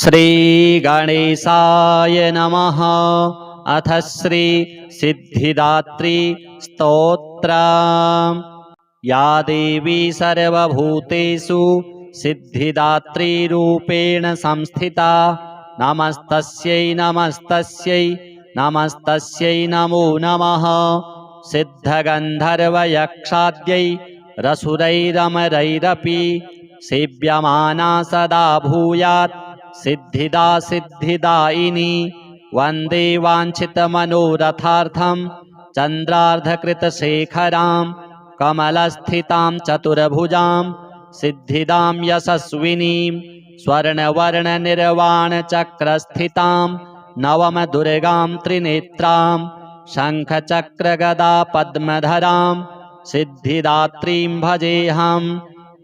श्री गणेशाय नमः। अथ श्री सिद्धिदात्री स्तोत्र। या देवी सर्वभूतेषु सिद्धिदात्री रूपेण संस्थिता नमस्तस्यै नमस्तस्यै नमस्तस्यै नमो नमः। सिद्धगन्धर्वयक्षाद्यै रसुरैरमरैरपि सेव्यमाना सदा भूयात् सिद्धिदा सिद्धिदायिनी। वन्दे वाञ्छितमनोरथार्थं चन्द्रार्धकृतशेखरां कमलस्थितां चतुर्भुजां सिद्धिदां यशस्विनीं स्वर्णवर्णनिर्वाणचक्रस्थितां नवमदुर्गां त्रिनेत्रां शङ्खचक्रगदा पद्मधरां सिद्धिदात्रीं भजेऽहं।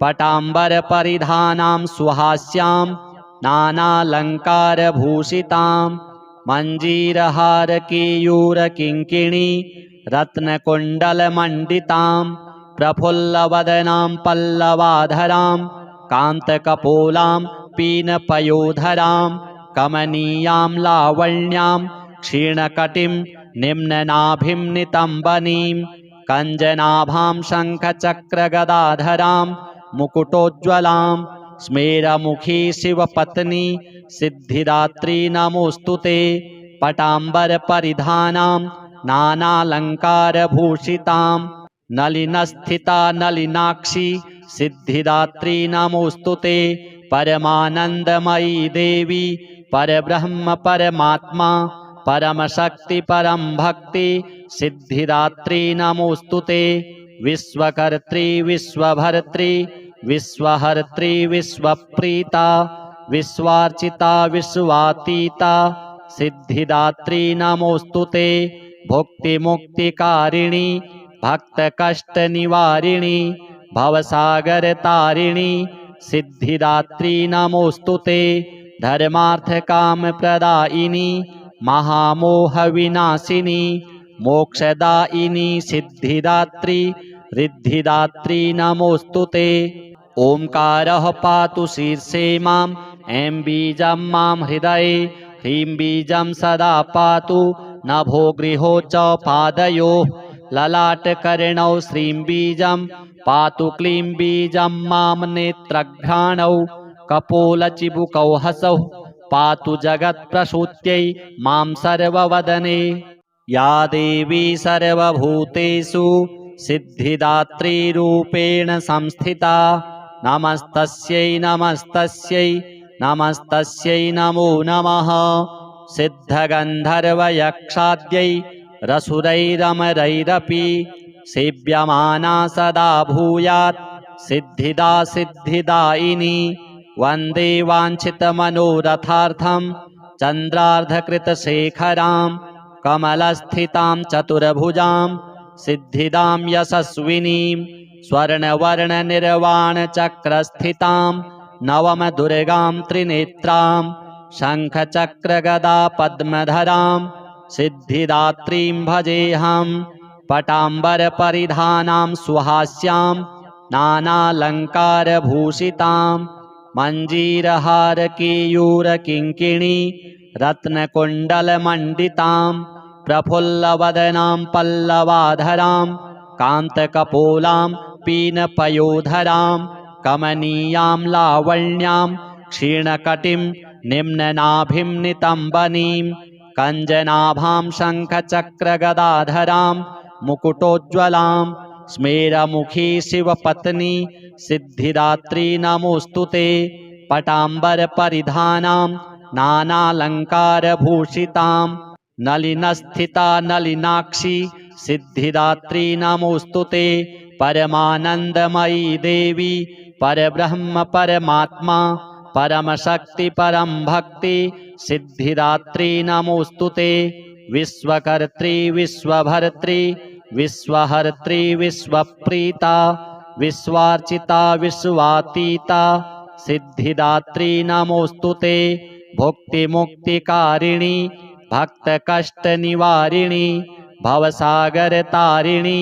पटाम्बरपरिधानां सुहास्यां नानालङ्कारभूषितां मञ्जीरहारकेयूरकिङ्किणी रत्नकुण्डलमण्डितां प्रफुल्लवदनां पल्लवाधरां कान्तकपोलां पीनपयोधरां कमनीयां लावण्यां क्षीणकटिं निम्ननाभिं नितम्बनीं कञ्जनाभां शङ्खचक्रगदाधरां मुकुटोज्ज्वलां स्मेरमुखी शिवपत्नी सिद्धिदात्री नमोऽस्तुते। पटाम्बरपरिधानां नानालङ्कारभूषितां नलिनस्थिता नलिनाक्षी सिद्धिदात्री नमोऽस्तुते। परमानन्दमयी देवी परब्रह्म परमात्मा परमशक्ति परं भक्ति सिद्धिदात्री नमोऽस्तुते। विश्वकर्त्री विश्वभर्त्री विश्वहर्त्री विश्वप्रीता विश्वार्चिता विश्वातीता सिद्धिदात्री नमोऽस्तुते। भुक्तिमुक्तिकारिणी भक्तकष्टनिवारिणी भवसागरतारिणी सिद्धिदात्री नमोऽस्तुते। धर्मार्थकामप्रदायिनी महामोहविनाशिनी मोक्षदायिनी सिद्धिदात्री रिद्धिदात्री नमोऽस्तुते। ओंकारः पातु शीर्षे मां ऐं बीजं मां हृदये ह्रीं बीजं सदा पातु नभो गृहो च पादयोः ललाटकर्णौ श्रीं बीजं पातु क्लीं बीजं मां नेत्रघ्राणौ कपोलचिबुकौ हसौ पातु जगत्प्रसूत्यै मां सर्ववदने। या देवी सर्वभूतेषु सिद्धिदात्री रूपेण संस्थिता नमस्तस्यै नमस्तस्यै नमस्तस्यै नमो नमः। सिद्धगन्धर्वयक्षाद्यै रसुरैरमरैरपि सेव्यमाना सदा भूयात् सिद्धिदा सिद्धिदायिनी। वन्दे वाञ्छितमनोरथार्थं चन्द्रार्धकृतशेखरां कमलस्थितां चतुर्भुजां सिद्धिदां यशस्विनीं स्वर्णवर्णनिर्वाणचक्रस्थितां नवमदुर्गां त्रिनेत्रां शङ्खचक्रगदा पद्मधरां सिद्धिदात्रीं भजेऽहं। पटाम्बरपरिधानां सुहास्यां नानालङ्कारभूषितां मञ्जीरहारकेयूरकिङ्किणी रत्नकुण्डलमण्डितां प्रफुल्लवदनां पल्लवाधरां कान्तकपोलां पीनपयोधरां कमनीयां लावण्यां क्षीणकटिं निम्ननाभिं नितम्बनीं कञ्जनाभां शङ्खचक्रगदाधरां मुकुटोज्ज्वलां स्मेरमुखी शिवपत्नी सिद्धिदात्री नमोऽस्तुते। पटाम्बरपरिधानां नानालङ्कारभूषितां नलिनस्थिता नलिनाक्षी सिद्धिदात्री नमोऽस्तुते। परमानन्दमयी देवी परब्रह्म परमात्मा परमशक्ति परं भक्ति सिद्धिदात्री नमोऽस्तुते। विश्वकर्त्री विश्वभर्त्री विश्वहर्त्री विश्वप्रीता विश्वार्चिता विश्वातीता सिद्धिदात्री नमोऽस्तुते। भुक्तिमुक्तिकारिणी भक्तकष्टनिवारिणी भवसागरतारिणी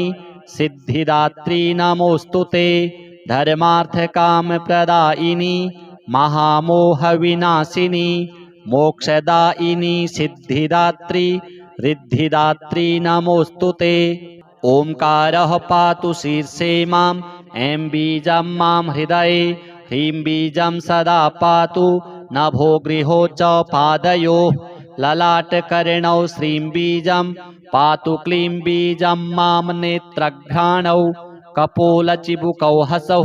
सिद्धिदात्री नमोऽस्तुते। धर्मार्थकामप्रदायिनी महामोहविनाशिनी मोक्षदायिनी सिद्धिदात्री रिद्धिदात्री नमोऽस्तु ते। ओंकारः पातु शीर्षे माम् ऐं बीजं मां हृदये ह्रीं बीजं सदा पातु नभो गृहो च पादयोः ललाटकर्णौ श्रीं बीजं पातु क्लीं बीजं मां नेत्रघ्राणौ कपोलचिबुकौ हसौ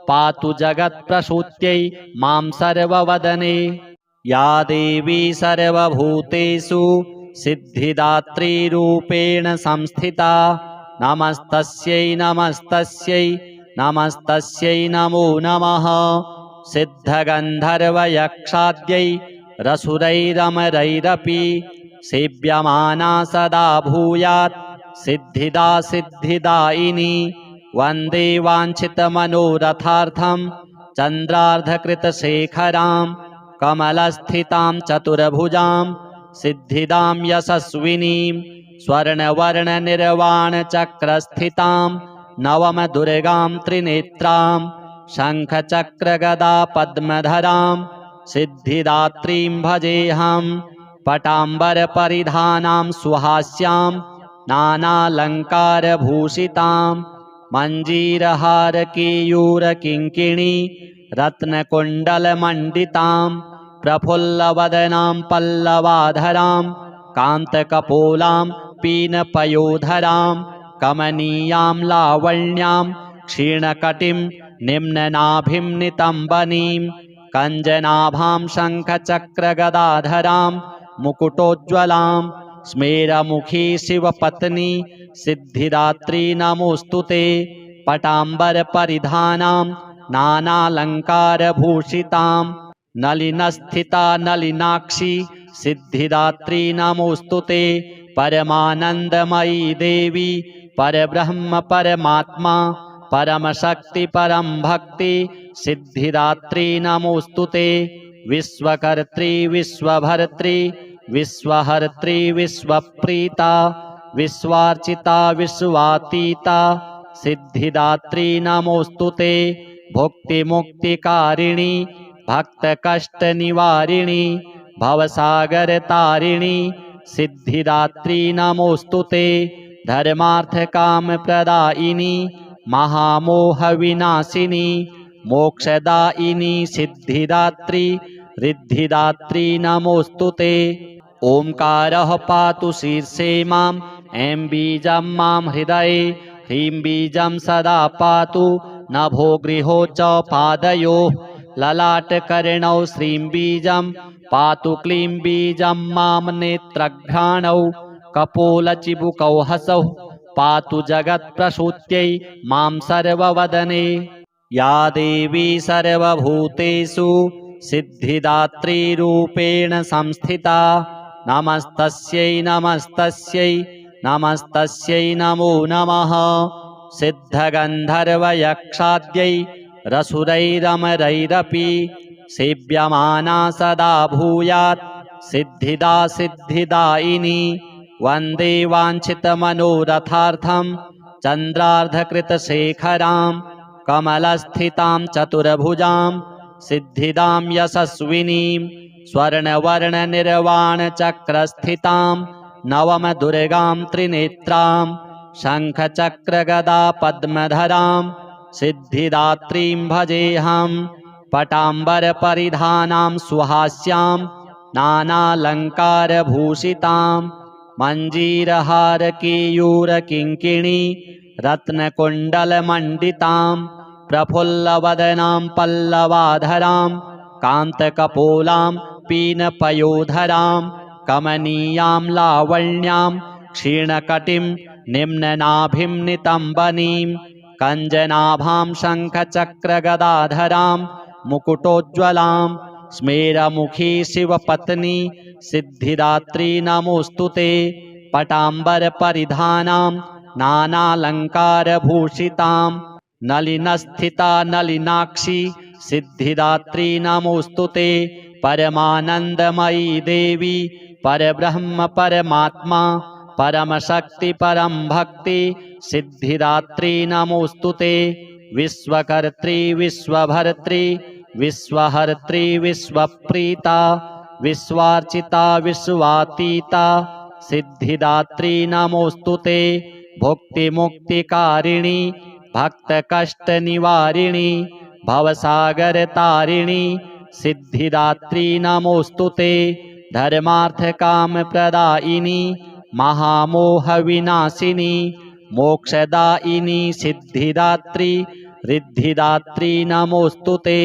पातु जगत्प्रसूत्यै मां सर्ववदने। या देवी सर्वभूतेषु सिद्धिदात्रीरूपेण संस्थिता नमस्तस्यै नमस्तस्यै नमस्तस्यै नमो नमः। सिद्धगन्धर्वयक्षाद्यै रसुरैरमरैरपि सेव्यमाना सदा भूयात् सिद्धिदा सिद्धिदायिनी। वन्दे वाञ्छितमनोरथार्थं चन्द्रार्धकृतशेखरां कमलस्थितां चतुर्भुजां सिद्धिदां यशस्विनीं स्वर्णवर्णनिर्वाणचक्रस्थितां नवमदुर्गां त्रिनेत्रां शङ्खचक्रगदा पद्मधरां सिद्धिदात्रीं भजेऽहं। पटाम्बरपरिधानां सुहास्यां नानालङ्कारभूषितां मञ्जीरहारकेयूरकिङ्किणी रत्नकुण्डलमण्डितां प्रफुल्लवदनां पल्लवाधरां कान्तकपोलां पीनपयोधरां कमनीयां लावण्यां क्षीणकटिं निम्ननाभिं नितम्बनीं कञ्जनाभां शङ्खचक्रगदाधरां मुकुटोज्ज्वलां स्मेरमुखी शिवपत्नी सिद्धिदात्री नमोऽस्तु ते। पटाम्बरपरिधानां नानालङ्कारभूषितां नलिनस्थिता नलिनाक्षी सिद्धिदात्री नमोऽस्तु ते। परमानन्दमयी देवी परब्रह्म परमात्मा परमशक्ति परं भक्ति सिद्धिदात्री नमोऽस्तु ते। विश्वकर्त्री विश्वभर्त्री विश्वहर्त्री विश्वप्रीता विश्वार्चिता विश्वातीता सिद्धिदात्री नमोऽस्तु ते। भुक्तिमुक्तिकारिणी भक्तकष्टनिवारिणी भवसागरतारिणी सिद्धिदात्री नमोऽस्तु ते। धर्मार्थकामप्रदायिनी महामोहविनाशिनी मोक्षदायिनी सिद्धिदात्री रिद्धिदात्री नमोऽस्तु ते। ओंकारः पातु शीर्षे माम् ऐं बीजं मां हृदये ह्रीं बीजं सदा पातु नभो गृहो च पादयोः ललाटकर्णौ श्रीं बीजं पातु क्लीं बीजं मां नेत्रघ्राणौ कपोलचिबुकौ हसौ पातु जगत्प्रसूत्यै मां सर्ववदने। या देवी सर्वभूतेषु सिद्धिदात्रीरूपेण संस्थिता नमस्तस्यै नमस्तस्यै नमस्तस्यै नमो नमः। सिद्धगन्धर्वयक्षाद्यै रसुरैरमरैरपि सेव्यमाना सदा भूयात् सिद्धिदा सिद्धिदायिनी। वन्दे वाञ्छितमनोरथार्थं चन्द्रार्धकृतशेखरां कमलस्थितां चतुर्भुजां सिद्धिदां यशस्विनीं स्वर्णवर्णनिर्वाणचक्रस्थितां नवमदुर्गां त्रिनेत्रां शङ्खचक्रगदा पद्मधरां सिद्धिदात्रीं भजेऽहं। पटाम्बरपरिधानां सुहास्यां नानालङ्कारभूषितां मञ्जीरहारकेयूरकिङ्किणी रत्नकुण्डलमण्डितां प्रफुल्लवदनां पल्लवाधरां कान्तकपोलां पीनपयोधरां कमनीयां लावण्यां क्षीणकटिं निम्ननाभिं नितम्बनीं कञ्जनाभां शङ्खचक्रगदाधरां मुकुटोज्ज्वलां स्मेरमुखी शिवपत्नी सिद्धिदात्री नमोऽस्तु ते। पटाम्बरपरिधानां नानालङ्कारभूषितां नलिनस्थिता नलिनाक्षी सिद्धिदात्री नमोऽस्तु ते। परमानन्दमयी देवी परब्रह्म परमात्मा परमशक्ति परं भक्ति सिद्धिदात्री नमोऽस्तु ते। विश्वकर्त्री विश्वभर्त्री विश्वहर्त्री विश्वप्रीता विश्वार्चिता विश्वातीता सिद्धिदात्री नमोस्तुते भुक्तिमुक्तिकारिणी भक्तकष्टनिवारिणी भवसागरतारिणी सिद्धिदात्री नमोस्तुते धर्मार्थकामप्रदायिनी महामोहविनाशिनी मोक्षदायिनी सिद्धिदात्री रिद्धिदात्री नमोस्तुते।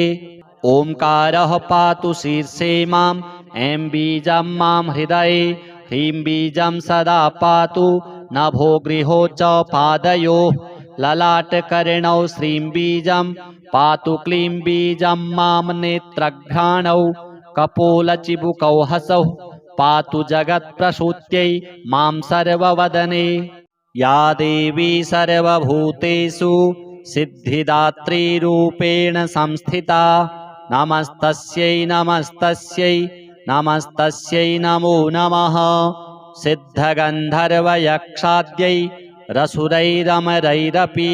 ओंकारः पातु शीर्षे माम् ऐं बीजं मां हृदये ह्रीं बीजं सदा पातु नभो गृहो च पादयोः ललाटकर्णौ श्रीं बीजं पातु क्लीं बीजं मां नेत्रघ्राणौ कपोलचिबुकौ हसौ पातु जगत्प्रसूत्यै मां सर्ववदने। या देवी सर्वभूतेषु सिद्धिदात्रीरूपेण संस्थिता नमस्तस्यै नमस्तस्यै नमस्तस्यै नमो नमः। सिद्धगन्धर्वयक्षाद्यै रसुरैरमरैरपि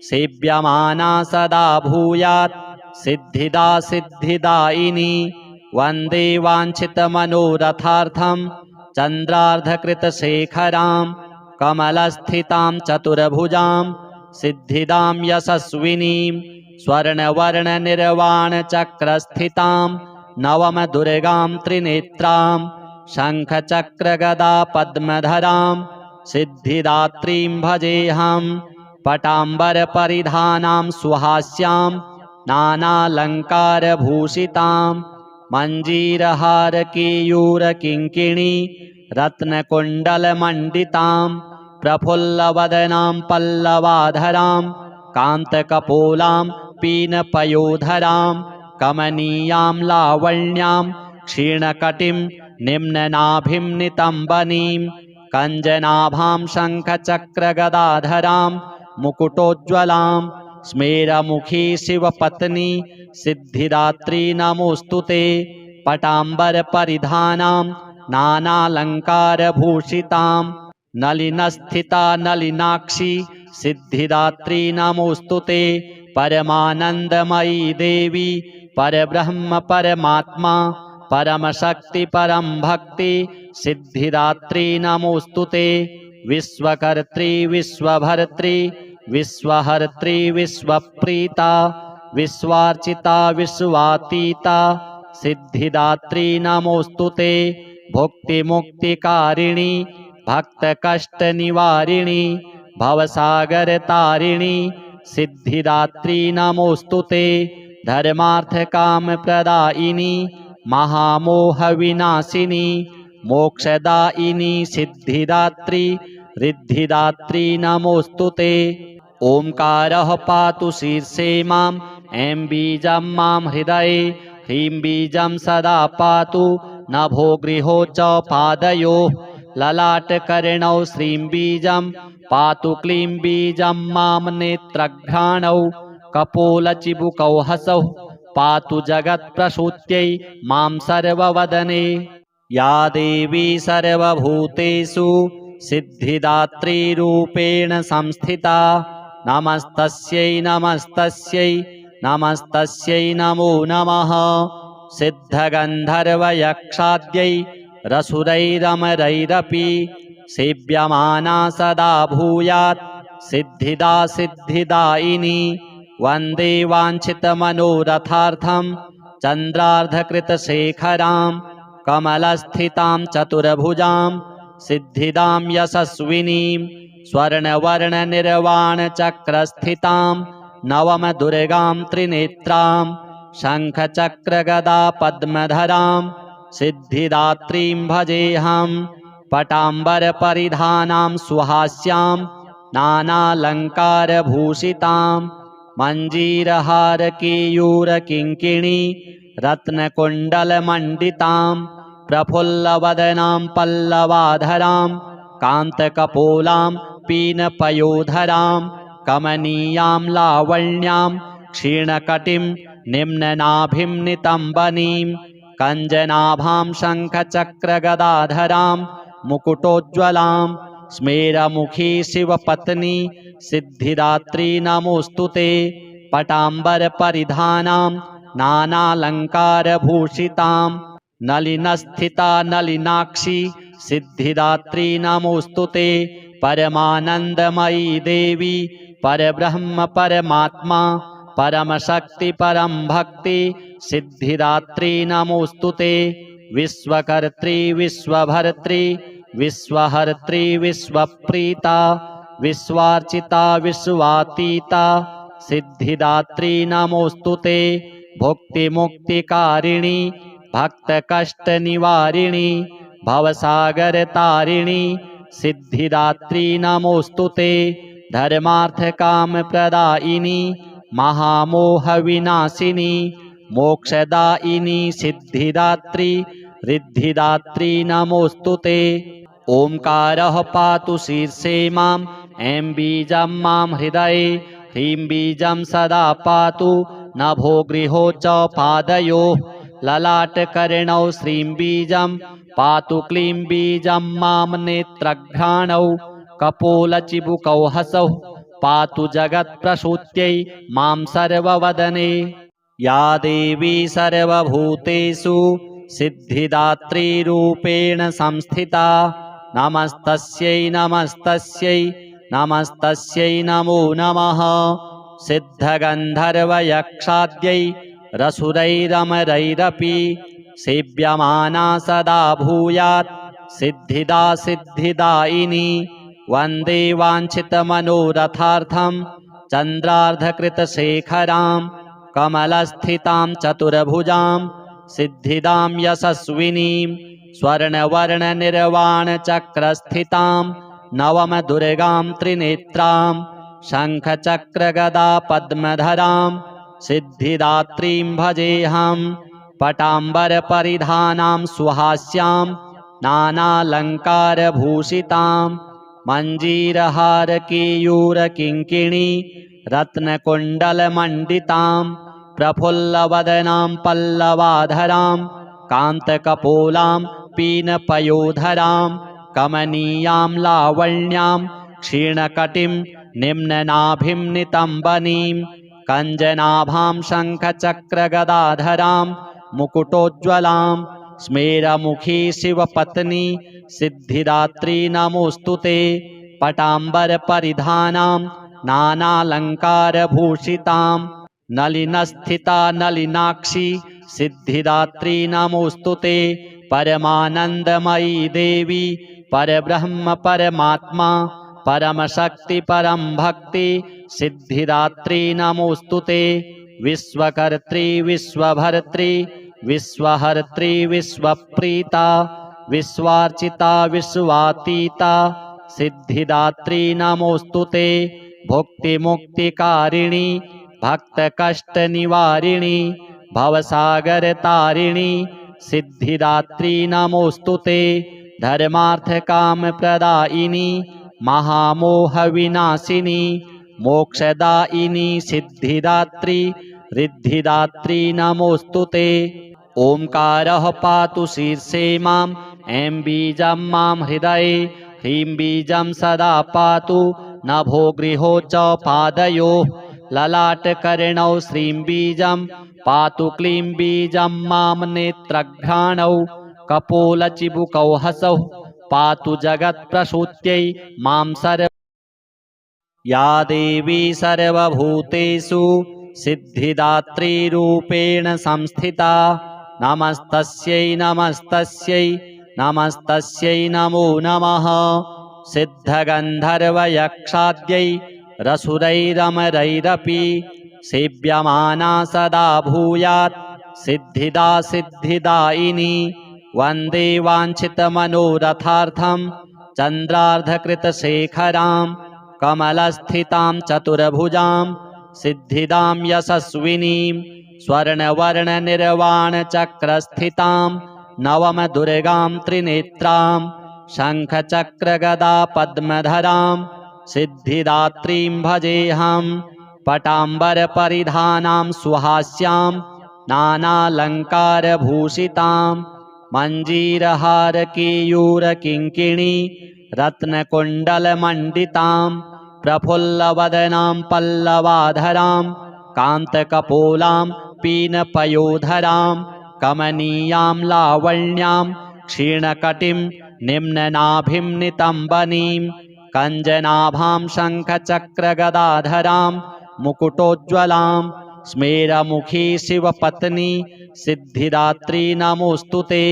सेव्यमाना सदा भूयात् सिद्धिदा सिद्धिदायिनी। वन्दे वाञ्छितमनोरथार्थं चन्द्रार्धकृतशेखरां कमलस्थितां चतुर्भुजां सिद्धिदां यशस्विनीं स्वर्णवर्णनिर्वाणचक्रस्थितां नवमदुर्गां त्रिनेत्रां शङ्खचक्रगदा पद्मधरां सिद्धिदात्रीं भजेऽहं। पटाम्बरपरिधानां सुहास्यां नानालङ्कारभूषितां मञ्जीरहारकेयूरकिङ्किणी रत्नकुण्डलमण्डितां प्रफुल्लवदनां पल्लवाधरां कान्तकपोलां पीनपयोधरां कमनीयां लावण्यां क्षीणकटिं निम्ननाभिं नितम्बनीं कञ्जनाभां शङ्खचक्रगदाधरां मुकुटोज्ज्वलां स्मेरमुखी शिवपत्नी सिद्धिदात्री नमोस्तुते। पटाम्बरपरिधानां नानालङ्कारभूषितां नलिनस्थिता नलिनाक्षी सिद्धिदात्री नमोस्तुते। परमानन्दमयी देवी परब्रह्म परमात्मा परमशक्ति परं भक्ति सिद्धिदात्री नमोस्तुते। विश्वकर्त्री विश्वभर्त्री विश्वहर्त्री विश्वप्रीता विश्वार्चिता विश्वातीता सिद्धिदात्री नमोस्तुते। भुक्तिमुक्तिकारिणी भक्तकष्टनिवारिणी भवसागरतारिणी सिद्धिदात्री नमोस्तुते। धर्मार्थकामप्रदायिनी महामोहविनाशिनी मोक्षदायिनी सिद्धिदात्री रिद्धिदात्री नमोस्तुते। ओंकारः पातु शीर्षे माम् ऐं बीजं मां हृदये ह्रीं बीजं सदा पातु नभो गृहो च पादयोः ललाटकर्णौ श्रीं बीजं पातु क्लीं बीजं मां नेत्रघ्राणौ कपोलचिबुकौ हसौ पातु जगत्प्रसूत्यै मां सर्ववदने। या देवी सर्वभूतेषु सिद्धिदात्रीरूपेण संस्थिता नमस्तस्यै नमस्तस्यै नमस्तस्यै नमो नमः। सिद्धगन्धर्वयक्षाद्यै रसुरैरमरैरपि सेव्यमाना सदा भूयात् सिद्धिदा सिद्धिदायिनी। वन्दे वाञ्छितमनोरथार्थं चन्द्रार्धकृतशेखरां कमलस्थितां चतुर्भुजां सिद्धिदां यशस्विनीं स्वर्णवर्णनिर्वाणचक्रस्थितां नवमदुर्गां त्रिनेत्रां शङ्खचक्रगदा पद्मधरां सिद्धिदात्रीं भजेऽहं। पटाम्बरपरिधानां सुहास्यां नानालङ्कारभूषितां मञ्जीरहारकेयूरकिङ्किणी रत्नकुण्डलमण्डितां प्रफुल्लवदनां पल्लवाधरां कान्तकपोलां पीनपयोधरां कमनीयां लावण्यां क्षीणकटिं निम्ननाभिं नितम्बनीं कञ्जनाभां शङ्खचक्रगदाधरां मुकुटोज्ज्वलां स्मेरमुखी शिवपत्नी सिद्धिदात्री नमोस्तुते। पटाम्बरपरिधानां नानालङ्कारभूषितां नलिनस्थिता नलिनाक्षी सिद्धिदात्री नमोऽस्तु ते परमानन्दमयी देवी परब्रह्म परमात्मा परमशक्ति परम भक्ति सिद्धिदात्री नमोऽस्तु ते विश्वकर्त्री विश्वभर्त्री विश्वहर्त्री विश्वप्रीता विश्वार्चिता विश्वातीता सिद्धिदात्री नमोऽस्तु ते भुक्तिमुक्तिकारिणी भक्तकष्टनिवारिणी भवसागरतारिणी सिद्धिदात्री नमोऽस्तु ते धर्मार्थकामप्रदायिनी महामोहविनाशिनी मोक्षदायिनी सिद्धिदात्री रिद्धिदात्री नमोऽस्तु ते ओंकारः पातु शीर्षे माम् ऐं बीजं मां हृदये ह्रीं बीजं सदा पातु नभो गृहो च पादयोः ललाटकर्णौ श्रीं बीजं पातु क्लीं बीजं मां नेत्रघ्राणौ कपोलचिबुकौ हसौ पातु जगत्प्रसूत्यै मां सर्ववदने या देवी सर्वभूतेषु सिद्धिदात्रीरूपेण संस्थिता नमस्तस्यै नमस्तस्यै नमस्तस्यै नमो नमः सिद्धगन्धर्वयक्षाद्यै रसुरैरमरैरपि सेव्यमाना सदा भूयात् सिद्धिदा सिद्धिदायिनी वन्दे वाञ्छितमनोरथार्थं चन्द्रार्धकृतशेखरां कमलस्थितां चतुर्भुजां सिद्धिदां यशस्विनीं स्वर्णवर्णनिर्वाणचक्रस्थितां नवमदुर्गां त्रिनेत्रां शङ्खचक्रगदा पद्मधरां सिद्धिदात्रीं भजेऽहं पटाम्बरपरिधानां सुहास्यां नानालङ्कारभूषितां मञ्जीरहारकेयूरकिङ्किणी रत्नकुण्डलमण्डितां प्रफुल्लवदनां पल्लवाधरां कान्तकपोलां पीनपयोधरां कमनीयां लावण्यां क्षीणकटिं निम्ननाभिं नितम्बनीं कञ्जनाभां शङ्खचक्रगदाधरां मुकुटोज्ज्वलां स्मेरमुखी शिवपत्नी सिद्धिदात्री नमोऽस्तु ते पटाम्बरपरिधानां नानालङ्कारभूषितां नलिनस्थिता नलिनाक्षी सिद्धिदात्री नमोऽस्तु ते परमानन्दमयी देवी परब्रह्म परमात्मा परमशक्ति परम भक्ति सिद्धिदात्री नमोऽस्तु ते विश्वकर्त्री विश्वभर्त्री विश्वहर्त्री विश्वप्रीता विश्वार्चिता विश्वातीता सिद्धिदात्री नमोऽस्तु ते भुक्तिमुक्तिकारिणी भक्तकष्टनिवारिणी भवसागरतारिणी सिद्धिदात्री नमोऽस्तु ते धर्मार्थकामप्रदायिनी महामोहविनाशिनी मोक्षदायिनी सिद्धिदात्री रिद्धिदात्री नमोऽस्तु ते ओंकारः पातु शीर्षे माम् ऐं बीजं मां हृदये ह्रीं बीजं सदा पातु नभो गृहो च पादयोः ललाटकर्णौ श्रीं बीजं पातु क्लीं बीजं मां नेत्रघ्राणौ कपोलचिबुकौ हसौ पातु जगत्प्रसूत्यै मां सर्व या देवी सर्वभूतेषु सिद्धिदात्रीरूपेण संस्थिता नमस्तस्यै नमस्तस्यै नमस्तस्यै नमो नमः सिद्धगन्धर्वयक्षाद्यै रसुरैरमरैरपि सेव्यमाना सदा भूयात् सिद्धिदा सिद्धिदायिनी वन्दे वाञ्छितमनोरथार्थं चन्द्रार्धकृतशेखरां कमलस्थितां चतुर्भुजां सिद्धिदां यशस्विनीं स्वर्णवर्णनिर्वाणचक्रस्थितां नवमदुर्गां त्रिनेत्रां शङ्खचक्रगदा पद्मधरां सिद्धिदात्रीं भजेऽहं पटाम्बरपरिधानां सुहास्यां नानालङ्कारभूषितां मञ्जीरहारकेयूरकिङ्किणी रत्नकुण्डलमण्डितां प्रफुल्लवदनां पल्लवाधरां कान्तकपोलां पीनपयोधरां कमनीयां लावण्यां क्षीणकटिं निम्ननाभिं नितम्बनीं कञ्जनाभां शङ्खचक्रगदाधरां मुकुटोज्ज्वलां स्मेरमुखी शिवपत्नी सिद्धिदात्री नमोऽस्तु ते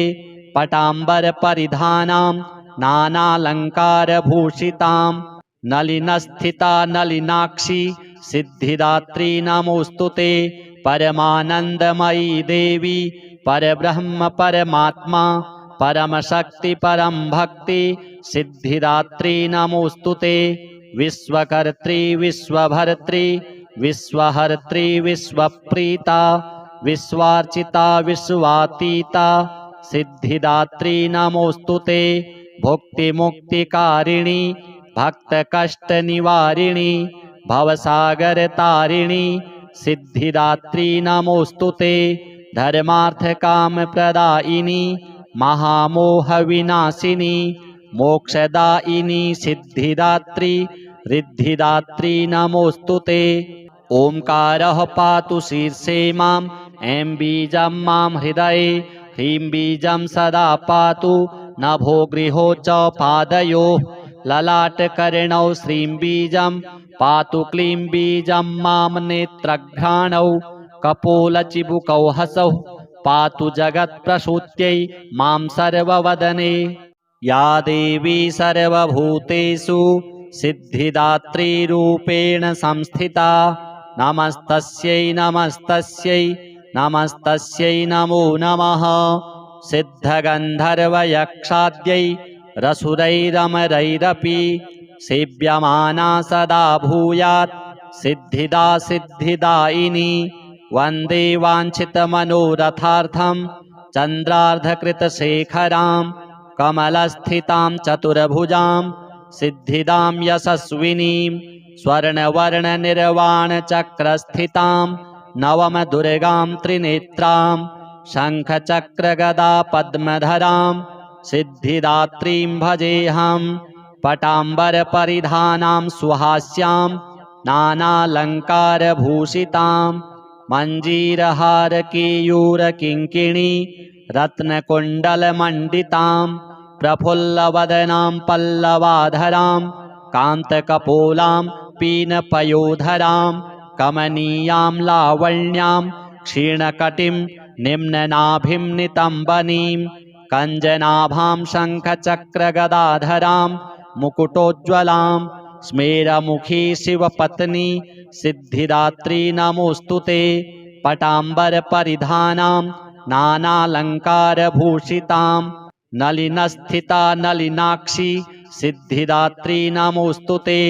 पटाम्बरपरिधानां नानालङ्कारभूषितां नलिनस्थिता नलिनाक्षी सिद्धिदात्री नमोऽस्तु ते परमानन्दमयी देवी परब्रह्म परमात्मा परमशक्ति परम भक्ति सिद्धिदात्री नमोऽस्तु ते विश्वकर्त्री विश्वभर्त्री विश्वहर्त्री विश्वप्रीता विश्वार्चिता विश्वातीता सिद्धिदात्री नमोऽस्तु ते भुक्तिमुक्तिकारिणी भक्तकष्टनिवारिणी भवसागरतारिणी सिद्धिदात्री नमोऽस्तु ते धर्मार्थकामप्रदायिनी महामोहविनाशिनी मोक्षदायिनी सिद्धिदात्री रिद्धिदात्री नमोऽस्तु ते ओंकारः पातु शीर्षे मां ऐं बीजं मां हृदये ह्रीं बीजं सदा पातु नभो गृहो च पादयोः ललाटकर्णौ श्रीं बीजं पातु क्लीं बीजं मां नेत्रघ्राणौ कपोलचिबुकौ हसौ पातु जगत्प्रसूत्यै मां सर्ववदने या देवी सर्वभूतेषु सिद्धिदात्रीरूपेण संस्थिता नमस्तस्यै नमस्तस्यै नमस्तस्यै नमो नमः सिद्धगन्धर्वयक्षाद्यै रसुरैरमरैरपि सेव्यमाना सदा भूयात् सिद्धिदा सिद्धिदायिनी वन्दे वाञ्छितमनोरथार्थं चन्द्रार्धकृतशेखरां कमलस्थितां चतुर्भुजां सिद्धिदां यशस्विनीं स्वर्णवर्णनिर्वाणचक्रस्थितां नवमदुर्गां त्रिनेत्रां शङ्खचक्रगदा पद्मधरां सिद्धिदात्रीं भजेऽहं पटाम्बरपरिधानां सुहास्यां नानालङ्कारभूषितां मञ्जीरहारकेयूरकिङ्किणी रत्नकुण्डलमण्डितां प्रफुल्लवदनां पल्लवाधरां कान्तकपोलां पीनपयोधरां कमनीयां लावण्यां क्षीणकटिं निम्ननाभिं नितम्बनीं कञ्जनाभां शङ्खचक्रगदाधरां मुकुटोज्ज्वलां स्मेरमुखी शिवपत्नी सिद्धिदात्री नमोऽस्तु ते पटाम्बरपरिधानां नानालङ्कारभूषितां नलिनस्थिता नलिनाक्षी सिद्धिदात्री नमोऽस्तु ते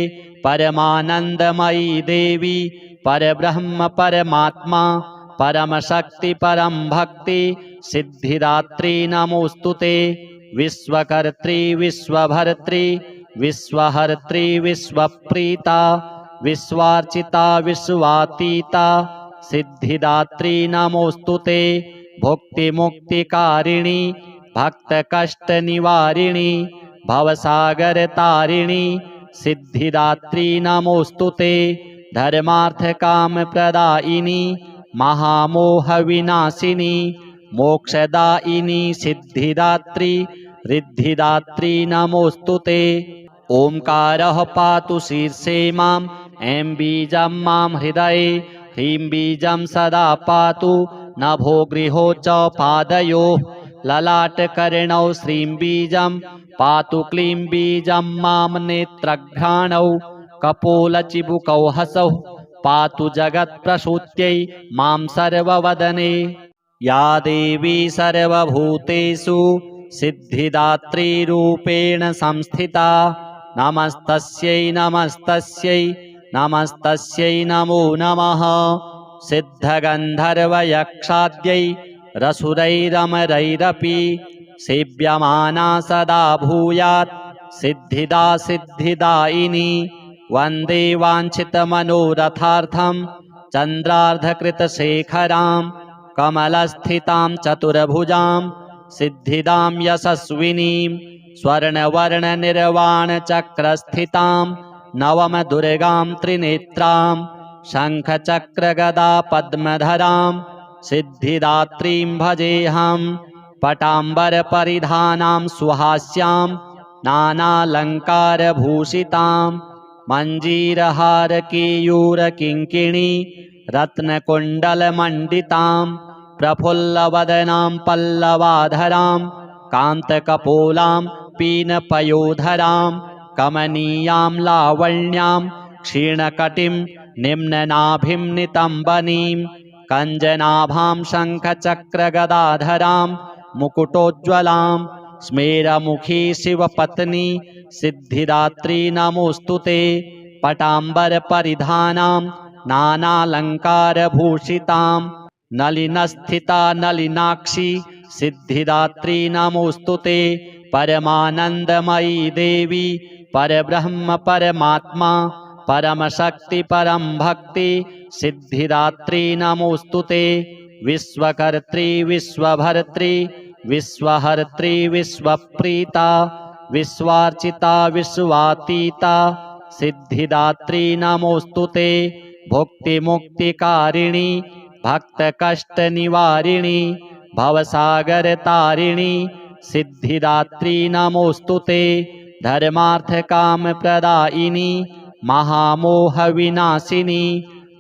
परमानन्दमयी देवी परब्रह्म परमात्मा परमशक्ति परम भक्ति सिद्धिदात्री नमोऽस्तु ते विश्वकर्त्री विश्वभर्त्री विश्वहर्त्री विश्वप्रीता विश्वार्चिता विश्वातीता सिद्धिदात्री नमोऽस्तु ते भुक्तिमुक्तिकारिणी भक्तकष्टनिवारिणी भवसागरतारिणी सिद्धिदात्री नमोऽस्तु ते धर्मार्थकामप्रदायिनी महामोहविनाशिनी मोक्षदायिनी सिद्धिदात्री रिद्धिदात्री नमोऽस्तु ते ओंकारः पातु शीर्षे मां ऐं बीजं मां हृदये ह्रीं बीजं सदा पातु नभो गृहो च पादयोः ललाटकर्णौ श्रीं बीजं पातु क्लीं बीजं मां नेत्रघ्राणौ कपोलचिबुकौ हसौ पातु जगत्प्रसूत्यै मां सर्ववदने या देवी सर्वभूतेषु सिद्धिदात्रीरूपेण संस्थिता नमस्तस्यै नमस्तस्यै नमस्तस्यै नमो नमः सिद्धगन्धर्वयक्षाद्यै रसुरैरमरैरपि सेव्यमाना सदा भूयात् सिद्धिदा सिद्धिदायिनी वन्दे वाञ्छितमनोरथार्थं चन्द्रार्धकृतशेखरां कमलस्थितां चतुर्भुजां सिद्धिदां यशस्विनीं स्वर्णवर्णनिर्वाणचक्रस्थितां नवमदुर्गां त्रिनेत्रां शङ्खचक्रगदा पद्मधरां सिद्धिदात्रीं भजेऽहं पटाम्बरपरिधानां सुहास्यां नानालङ्कारभूषितां मञ्जीरहारकेयूरकिङ्किणी रत्नकुण्डलमण्डितां प्रफुल्लवदनां पल्लवाधरां कान्तकपोलां पीनपयोधरां कमनीयां लावण्यां क्षीणकटिं निम्ननाभिं नितम्बनीं कञ्जनाभां शङ्खचक्रगदाधरां मुकुटोज्ज्वलां स्मेरमुखी शिवपत्नी सिद्धिदात्री नमोऽस्तु ते पटाम्बरपरिधानां नानालङ्कारभूषितां नलिनस्थिता नलिनाक्षी सिद्धिदात्री नमोऽस्तु ते परमानन्दमयी देवी परब्रह्म परमात्मा परमशक्ति परम भक्ति सिद्धिदात्री नमोऽस्तु ते विश्वकर्त्री विश्वभर्त्री विश्वहर्त्री विश्वप्रीता विश्वार्चिता विश्वातीता सिद्धिदात्री नमोऽस्तु ते भुक्तिमुक्तिकारिणी भक्तकष्टनिवारिणी भवसागरतारिणी सिद्धिदात्री नमोऽस्तु ते धर्मार्थकामप्रदायिनी महामोहविनाशिनी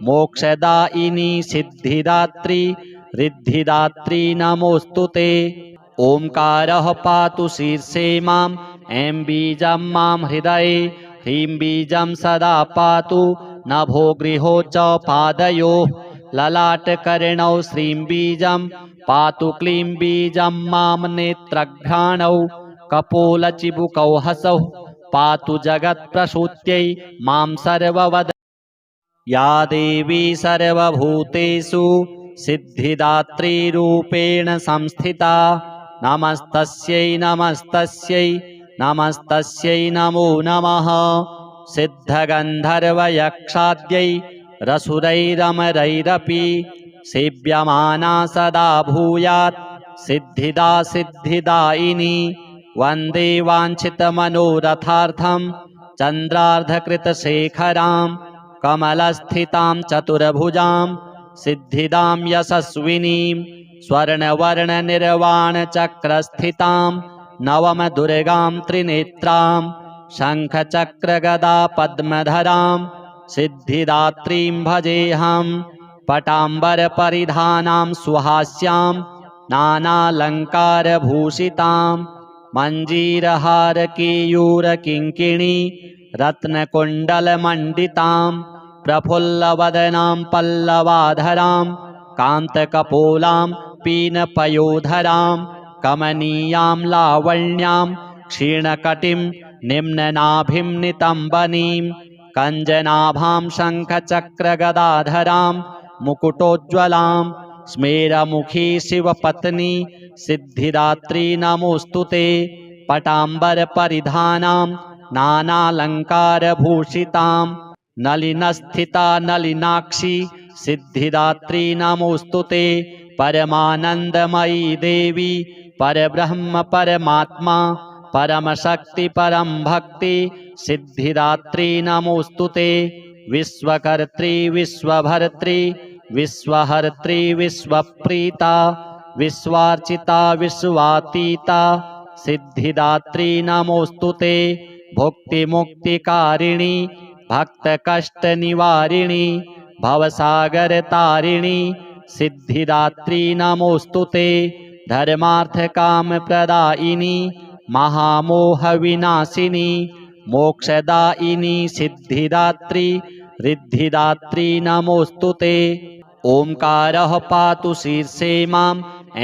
मोक्षदायिनी सिद्धिदात्री रिद्धिदात्री नमोऽस्तु ते ओंकारः पातु शीर्षे मां ऐं बीजं मां हृदये ह्रीं बीजं सदा पातु नभो गृहो च पादयोः ललाटकर्णौ श्रीं बीजं पातु क्लीं बीजं मां नेत्रघ्राणौ कपोलचिबुकौ हसौ पातु जगत्प्रसूत्यै मां सर्ववद या देवी सर्वभूतेषु सिद्धिदात्रीरूपेण संस्थिता नमस्तस्यै नमस्तस्यै नमस्तस्यै नमो नमः सिद्धगन्धर्वयक्षाद्यै रसुरैरमरैरपि सेव्यमाना सदा भूयात् सिद्धिदा सिद्धिदायिनी वन्दे वाञ्छितमनोरथार्थं चन्द्रार्धकृतशेखरां कमलस्थितां चतुर्भुजां सिद्धिदां यशस्विनीं स्वर्णवर्णनिर्वाणचक्रस्थितां नवमदुर्गां त्रिनेत्रां शङ्खचक्रगदा पद्मधरां सिद्धिदात्रीं भजेऽहं पटाम्बरपरिधानां सुहास्यां नानालङ्कारभूषितां मञ्जीरहारकेयूरकिङ्किणी रत्नकुण्डलमण्डितां प्रफुल्लवदनां पल्लवाधरां कान्तकपोलां पीनपयोधरां कमनीयां लावण्यां क्षीणकटिं निम्ननाभिं नितम्बनीं कञ्जनाभां शङ्खचक्रगदाधरां मुकुटोज्ज्वलां स्मेरमुखी शिवपत्नी सिद्धिदात्री नमोऽस्तु ते पटाम्बरपरिधानां नानालङ्कारभूषितां नलिनस्थिता नलिनाक्षी सिद्धिदात्री नमोऽस्तु ते परमानन्दमयी देवी परब्रह्म परमात्मा परमशक्ति परम भक्ति सिद्धिदात्री नमोऽस्तु ते विश्वकर्त्री विश्वभर्त्री विश्वहर्त्री विश्वप्रीता विश्वार्चिता विश्वातीता सिद्धिदात्री नमोऽस्तु ते भुक्तिमुक्तिकारिणी भक्तकष्टनिवारिणी भवसागरतारिणी सिद्धिदात्री नमोऽस्तु ते धर्मार्थकामप्रदायिनी महामोहविनाशिनी मोक्षदायिनी सिद्धिदात्री रिद्धिदात्री नमोऽस्तु ते ओंकारः पातु शीर्षे मां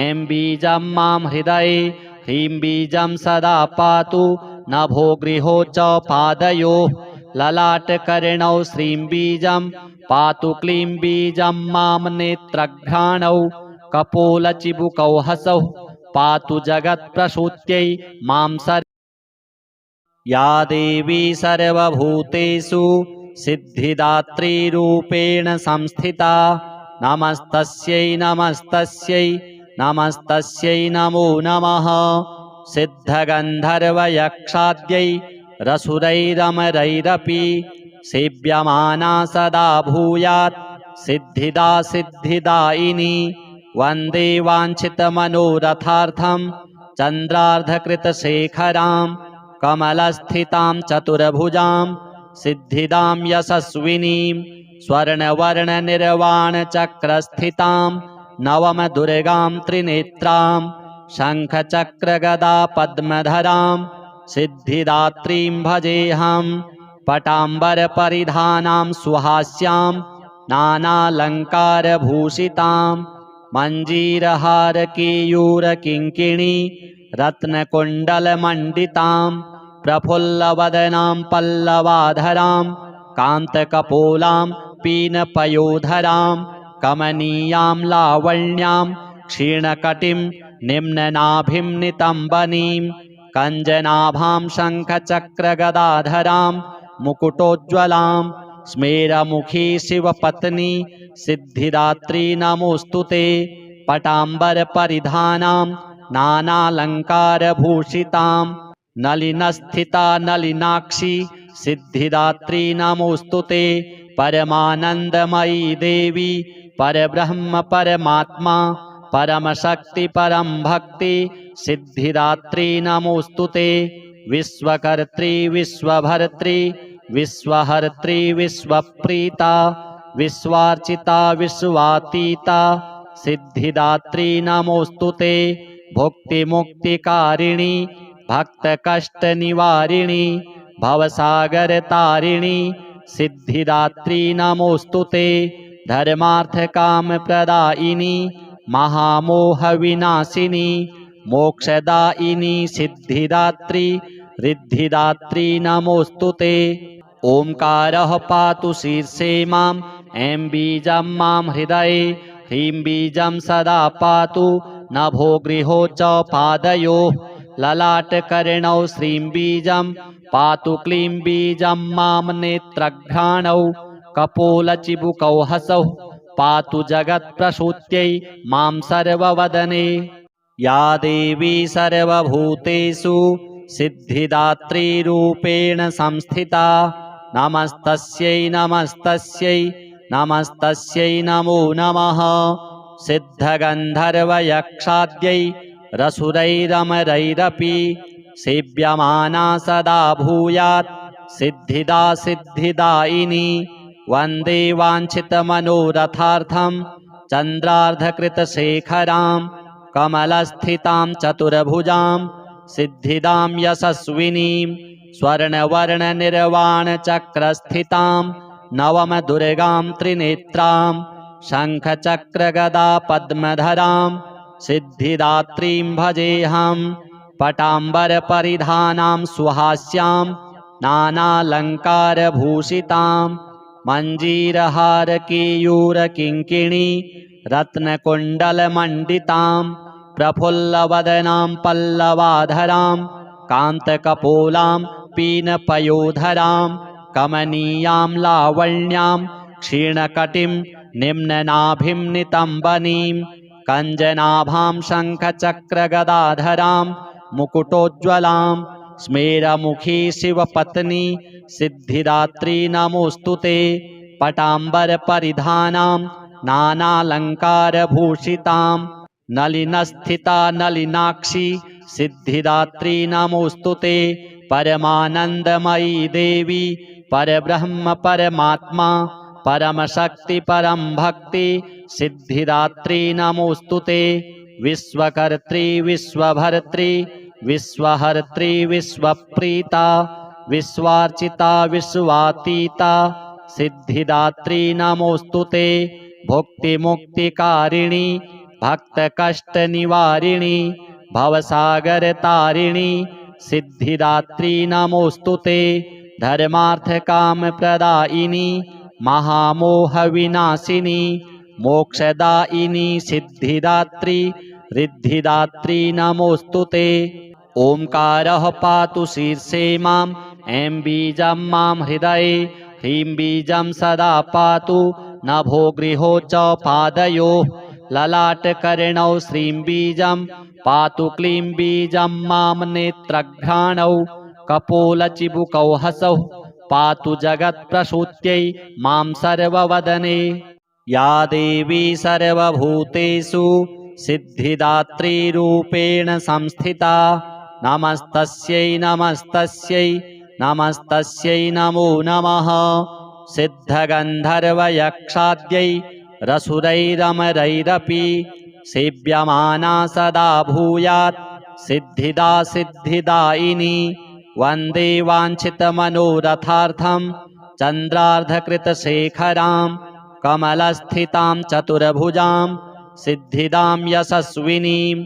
ऐं बीजं मां हृदये ह्रीं बीजं सदा पातु नभो गृहो च पादयोः ललाटकर्णौ श्रीं बीजं पातु क्लीं बीजं मां नेत्रघ्राणौ कपोलचिबुकौ हसौ पातु जगत्प्रसूत्यै मां या देवी सर्वभूतेषु सिद्धिदात्रीरूपेण संस्थिता नमस्तस्यै नमस्तस्यै नमस्तस्यै नमो नमः सिद्धगन्धर्वयक्षाद्यै रसुरैरमरैरपि सेव्यमाना सदा भूयात् सिद्धिदा सिद्धिदायिनी वन्दे वाञ्छितमनोरथार्थं चन्द्रार्धकृतशेखरां कमलस्थितां चतुर्भुजां सिद्धिदां यशस्विनीं स्वर्णवर्णनिर्वाणचक्रस्थितां नवमदुर्गां त्रिनेत्रां शङ्खचक्रगदा पद्मधरां सिद्धिदात्रीं भजेऽहं पटाम्बरपरिधानां सुहास्यां नानालङ्कारभूषितां मञ्जीरहारकेयूरकिङ्किणी रत्नकुण्डलमण्डितां प्रफुल्लवदनां पल्लवाधरां कान्तकपोलां पीनपयोधरां कमनीयां लावण्यां क्षीणकटिं निम्ननाभिं नितम्बनीं कञ्जनाभां शङ्खचक्रगदाधरां मुकुटोज्ज्वलां स्मेरमुखी शिवपत्नी सिद्धिदात्री नमोऽस्तु ते पटाम्बरपरिधानां नानालङ्कारभूषितां नलिनस्थिता नलिनाक्षी सिद्धिदात्री नमोऽस्तु ते परमानन्दमयी देवी परब्रह्म परमात्मा परमशक्ति परं भक्ति सिद्धिदात्री नमोऽस्तु ते विश्वकर्त्री विश्वभर्त्री विश्वहर्त्री विश्वप्रीता विश्वार्चिता विश्वातीता सिद्धिदात्री नमोऽस्तु ते भुक्तिमुक्तिकारिणी भक्तकष्टनिवारिणी भवसागरतारिणी सिद्धिदात्री नमोऽस्तु ते धर्मार्थकामप्रदायिनी महामोहविनाशिनी मोक्षदायिनी सिद्धिदात्री रिद्धिदात्री नमोऽस्तु ते ओंकारः पातु शीर्षे मां ऐं बीजं मां हृदये ह्रीं बीजं सदा पातु नभो गृहो च पादयोः ललाटकर्णौ श्रीं बीजं पातु क्लीं बीजं मां नेत्रघ्राणौ कपोलचिबुकौ हसौ पातु जगत्प्रसूत्यै मां सर्ववदने या देवी सर्वभूतेषु सिद्धिदात्रीरूपेण संस्थिता नमस्तस्यै नमस्तस्यै नमस्तस्यै नमो नमः सिद्धगन्धर्वयक्षाद्यै रसुरैरमरैरपि सेव्यमाना सदा भूयात् सिद्धिदा सिद्धिदायिनी वन्दे वाञ्छितमनोरथार्थं चन्द्रार्धकृतशेखरां कमलस्थितां चतुर्भुजां सिद्धिदां यशस्विनीं स्वर्णवर्णनिर्वाणचक्रस्थितां नवमदुर्गां त्रिनेत्रां शङ्खचक्रगदा पद्मधरां सिद्धिदात्रीं भजेऽहं पटाम्बरपरिधानां सुहास्यां नानालङ्कारभूषितां मञ्जीरहारकेयूरकिङ्किणी रत्नकुण्डलमण्डितां प्रफुल्लवदनां पल्लवाधरां कान्तकपोलां पीनपयोधरां कमनीयां लावण्यां क्षीणकटिं निम्ननाभिं नितम्बनीं कञ्जनाभां शङ्खचक्रगदाधरां मुकुटोज्ज्वलां स्मेरमुखी शिवपत्नी सिद्धिदात्री नमोऽस्तु ते पटाम्बरपरिधानां नानालङ्कारभूषितां नलिनस्थिता नलिनाक्षी सिद्धिदात्री नमोऽस्तु ते परमानन्दमयी देवी परब्रह्म परमात्मा परमशक्ति परं भक्ति सिद्धिदात्री नमोऽस्तु ते विश्वकर्त्री विश्वभर्त्री विश्वहर्त्री विश्वप्रीता विश्वार्चिता विश्वातीता सिद्धिदात्री नमोऽस्तु ते भुक्तिमुक्तिकारिणी भक्तकष्टनिवारिणी भवसागरतारिणी सिद्धिदात्री नमोऽस्तु ते धर्मार्थकामप्रदायिनी महामोहविनाशिनी मोक्षदायिनी सिद्धिदात्री रिद्धिदात्री नमोऽस्तु ते ओंकारः पातु शीर्षे मां ऐं बीजं मां हृदये ह्रीं बीजं सदा पातु नभो गृहो च पादयोः ललाटकर्णौ श्रीं बीजं पातु क्लीं बीजं मां नेत्रघ्राणौ कपोलचिबुकौ हसौ पातु जगत्प्रसूत्यै मां सर्ववदने। या देवी सर्वभूतेषु सिद्धिदात्रीरूपेण संस्थिता नमस्तस्यै नमस्तस्यै नमस्तस्यै नमो नमः। सिद्धगन्धर्वयक्षाद्यै रसुरैरमरैरपि सेव्यमाना सदा भूयात् सिद्धिदा सिद्धिदायिनी। वन्दे वाञ्छितमनोरथार्थं चन्द्रार्धकृतशेखरां कमलस्थितां चतुर्भुजां सिद्धिदां यशस्विनीं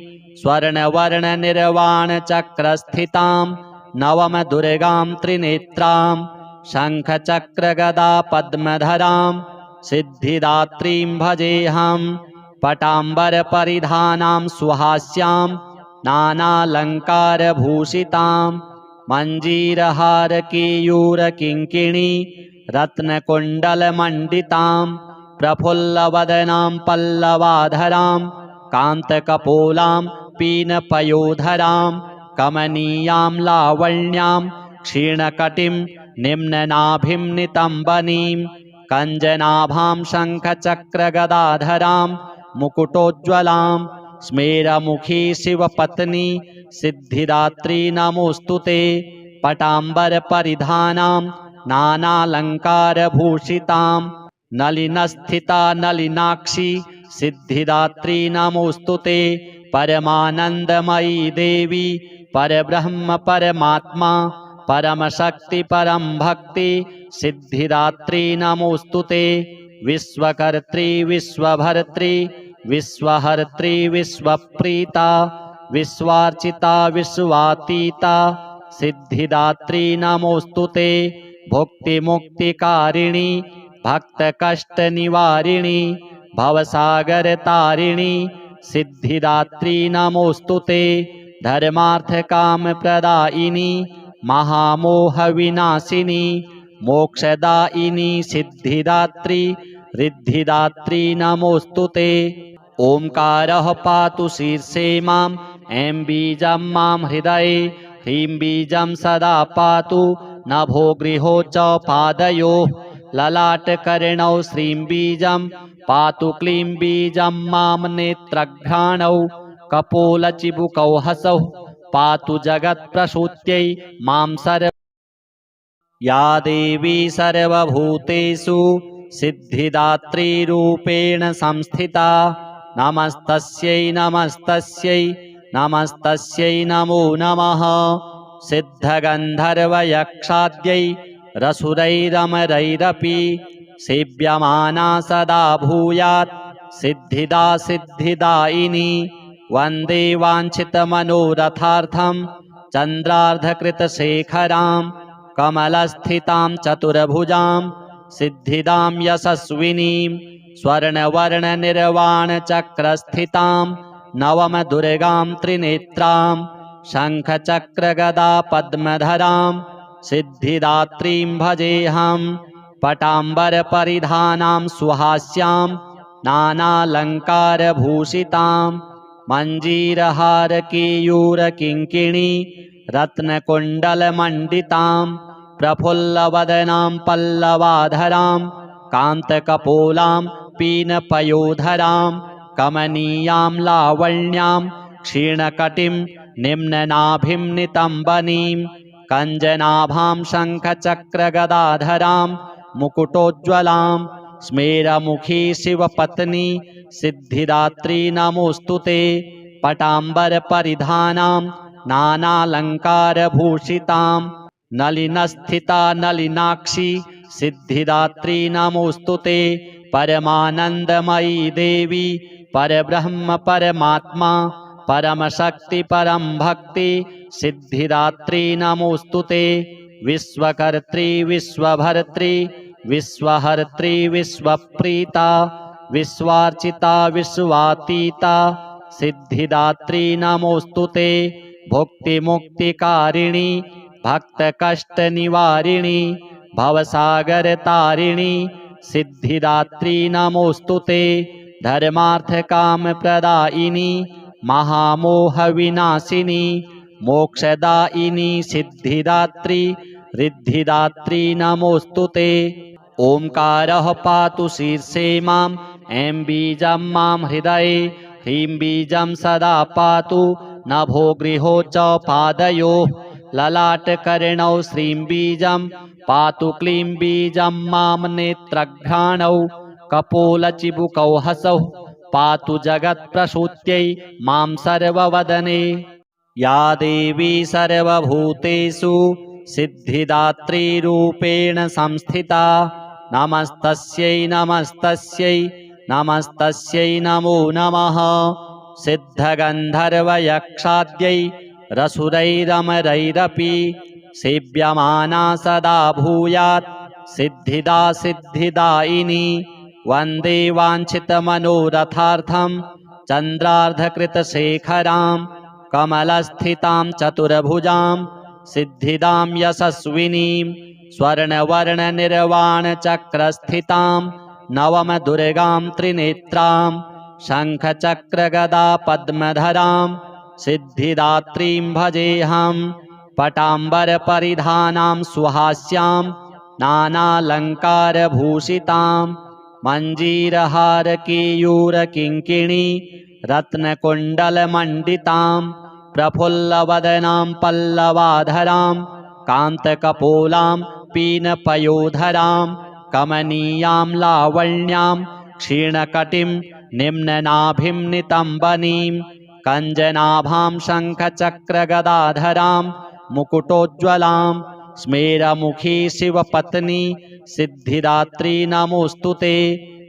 स्वर्णवर्णनिर्वाणचक्रस्थितां नवमदुर्गां त्रिनेत्रां शङ्खचक्रगदा पद्मधरां सिद्धिदात्रीं भजेऽहं। पटाम्बरपरिधानां सुहास्यां नानालङ्कारभूषितां मञ्जीरहारकेयूरकिङ्किणी रत्नकुण्डलमण्डितां प्रफुल्लवदनां पल्लवाधरां कान्तकपोलां पीनपयोधरां कमनीयां लावण्यां क्षीणकटिं निम्ननाभिं नितम्बनीं कञ्जनाभां शङ्खचक्रगदाधरां मुकुटोज्ज्वलां स्मेरमुखी शिवपत्नी सिद्धिदात्री नमोऽस्तुते। पटाम्बरपरिधानां नानालङ्कारभूषितां नलिनस्थिता नलिनाक्षी सिद्धिदात्री नमोऽस्तुते। परमानन्दमयी देवी परब्रह्म परमात्मा परमशक्ति परं भक्ति सिद्धिदात्री नमोऽस्तुते। विश्वकर्त्री विश्वभर्त्री विश्वहर्त्री विश्वप्रीता विश्वार्चिता विश्वातीता सिद्धिदात्री नमोऽस्तुते। भुक्तिमुक्तिकारिणी भक्तकष्टनिवारिणी भवसागरतारिणी सिद्धिदात्री नमोऽस्तुते। धर्मार्थकामप्रदायिनी महामोहविनाशिनी मोक्षदायिनी सिद्धिदात्री रिद्धिदात्री नमोऽस्तुते। ओंकारः पातु शीर्षे मां ऐं बीजं मां हृदये ह्रीं बीजं सदा पातु नभो गृहो च पादयोः ललाटकर्णौ श्रीं बीजं पातु क्लीं बीजं मां नेत्रघ्राणौ कपोलचिबुकौ हसौ पातु जगत्प्रसूत्यै मां सर्व। या देवी सर्वभूतेषु सिद्धिदात्रीरूपेण संस्थिता नमस्तस्यै नमस्तस्यै नमस्तस्यै नमो नमः। सिद्धगन्धर्वयक्षाद्यै रसुरैरमरैरपि सेव्यमाना सदा भूयात् सिद्धिदा सिद्धिदायिनी। वन्दे वाञ्छितमनोरथार्थं चन्द्रार्धकृतशेखरां कमलस्थितां चतुर्भुजां सिद्धिदां यशस्विनीं स्वर्णवर्णनिर्वाणचक्रस्थितां नवमदुर्गां त्रिनेत्रां शङ्खचक्रगदा पद्मधरां सिद्धिदात्रीं भजेऽहं। पटाम्बरपरिधानां सुहास्यां नानालङ्कारभूषितां मञ्जीरहारकेयूरकिङ्किणी रत्नकुण्डलमण्डितां प्रफुल्लवदनां पल्लवाधरां कान्तकपोलां पीनपयोधरां कमनीयां लावण्यां क्षीणकटिं निम्ननाभिं नितम्बनीं कञ्जनाभां शङ्खचक्रगदाधरां मुकुटोज्ज्वलां स्मेरमुखी शिवपत्नी सिद्धिदात्री नमोऽस्तुते। पटाम्बरपरिधानां नानालङ्कारभूषितां नलिनस्थिता नलिनाक्षी सिद्धिदात्री नमोऽस्तुते। परमानन्दमयी देवी परब्रह्म परमात्मा परमशक्ति परं भक्ति सिद्धिदात्री नमोऽस्तुते। विश्वकर्त्री विश्वभर्त्री विश्वहर्त्री विश्वप्रीता विश्वार्चिता विश्वातीता सिद्धिदात्री नमोऽस्तुते। भुक्तिमुक्तिकारिणी भक्तकष्टनिवारिणी भवसागरतारिणी सिद्धिदात्री नमोऽस्तुते। धर्मार्थकामप्रदायिनी महामोहविनाशिनी मोक्षदायिनी सिद्धिदात्री रिद्धिदात्री नमोऽस्तुते। ओंकारः पातु शीर्षे माम् ऐं बीजं मां हृदये ह्रीं बीजं सदा पातु नभो गृहो च पादयोः ललाटकर्णौ श्रीं बीजं पातु क्लीं बीजं मां नेत्रघ्राणौ कपोलचिबुकौ हसौ पातु जगत्प्रसूत्यै मां सर्ववदने। या देवी सर्वभूतेषु सिद्धिदात्रीरूपेण संस्थिता नमस्तस्यै नमस्तस्यै नमस्तस्यै नमो नमः। सिद्धगन्धर्वयक्षाद्यै रसुरैरमरैरपि सेव्यमाना सदा भूयात् सिद्धिदा सिद्धिदायिनी। वन्दे वाञ्छितमनोरथार्थं चन्द्रार्धकृतशेखरां कमलस्थितां चतुर्भुजां सिद्धिदां यशस्विनीं स्वर्णवर्णनिर्वाणचक्रस्थितां नवमदुर्गां त्रिनेत्रां शङ्खचक्रगदा पद्मधरां सिद्धिदात्रीं भजेऽहं। पटाम्बरपरिधानां सुहास्यां नानालङ्कारभूषितां मञ्जीरहारकेयूरकिङ्किणी रत्नकुण्डलमण्डितां प्रफुल्लवदनां पल्लवाधरां कान्तकपोलां पीनपयोधरां कमनीयां लावण्यां क्षीणकटिं निम्ननाभिं नितम्बनीं कञ्जनाभां शङ्खचक्रगदाधरां मुकुटोज्ज्वलां स्मेरमुखी शिवपत्नी सिद्धिदात्री नमोऽस्तु ते।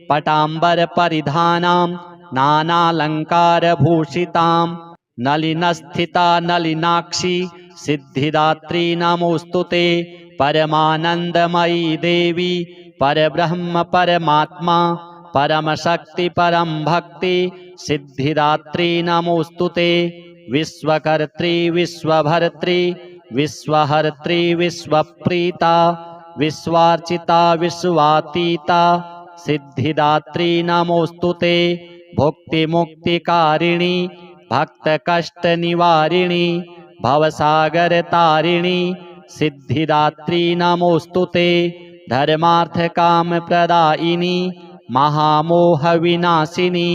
पटाम्बरपरिधानां नानालङ्कारभूषितां नलिनस्थिता नलिनाक्षी सिद्धिदात्री नमोऽस्तु ते। परमानन्दमयी देवी परब्रह्म परमात्मा परमशक्ति परं भक्ति सिद्धिदात्री नमोऽस्तु ते। विश्वकर्त्री विश्वभर्त्री विश्वहर्त्री विश्वप्रीता विश्वार्चिता विश्वातीता सिद्धिदात्री नमोऽस्तु ते। भुक्तिमुक्तिकारिणी भक्तकष्टनिवारिणी भवसागरतारिणी सिद्धिदात्री नमोऽस्तु ते। धर्मार्थकामप्रदायिनी महामोहविनाशिनी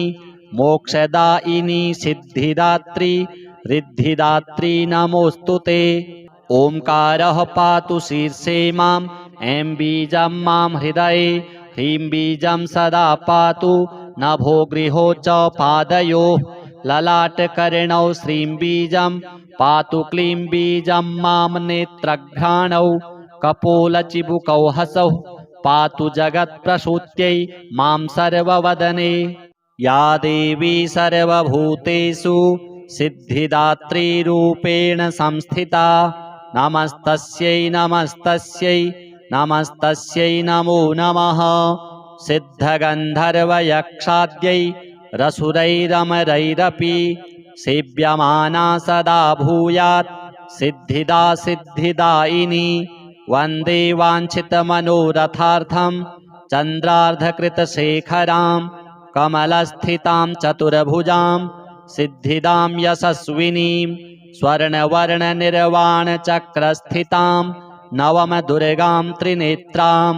मोक्षदायिनी सिद्धिदात्री रिद्धिदात्री नमोऽस्तु ते। ओंकारः पातु शीर्षे माम् ऐं बीजं मां हृदये ह्रीं बीजं सदा पातु नभो गृहो च पादयोः ललाटकर्णौ श्रीं बीजं पातु क्लीं बीजं मां नेत्रघ्राणौ कपोलचिबुकौ हसौ पातु जगत्प्रसूत्यै मां सर्ववदने। या देवी सर्वभूतेषु सिद्धिदात्रीरूपेण संस्थिता नमस्तस्यै नमस्तस्यै नमस्तस्यै नमो नमः। सिद्धगन्धर्वयक्षाद्यै रसुरैरमरैरपि सेव्यमाना सदा भूयात् सिद्धिदा सिद्धिदायिनी। वन्दे वाञ्छितमनोरथार्थं चन्द्रार्धकृतशेखरां कमलस्थितां चतुर्भुजां सिद्धिदां यशस्विनीं स्वर्णवर्णनिर्वाणचक्रस्थितां नवमदुर्गां त्रिनेत्रां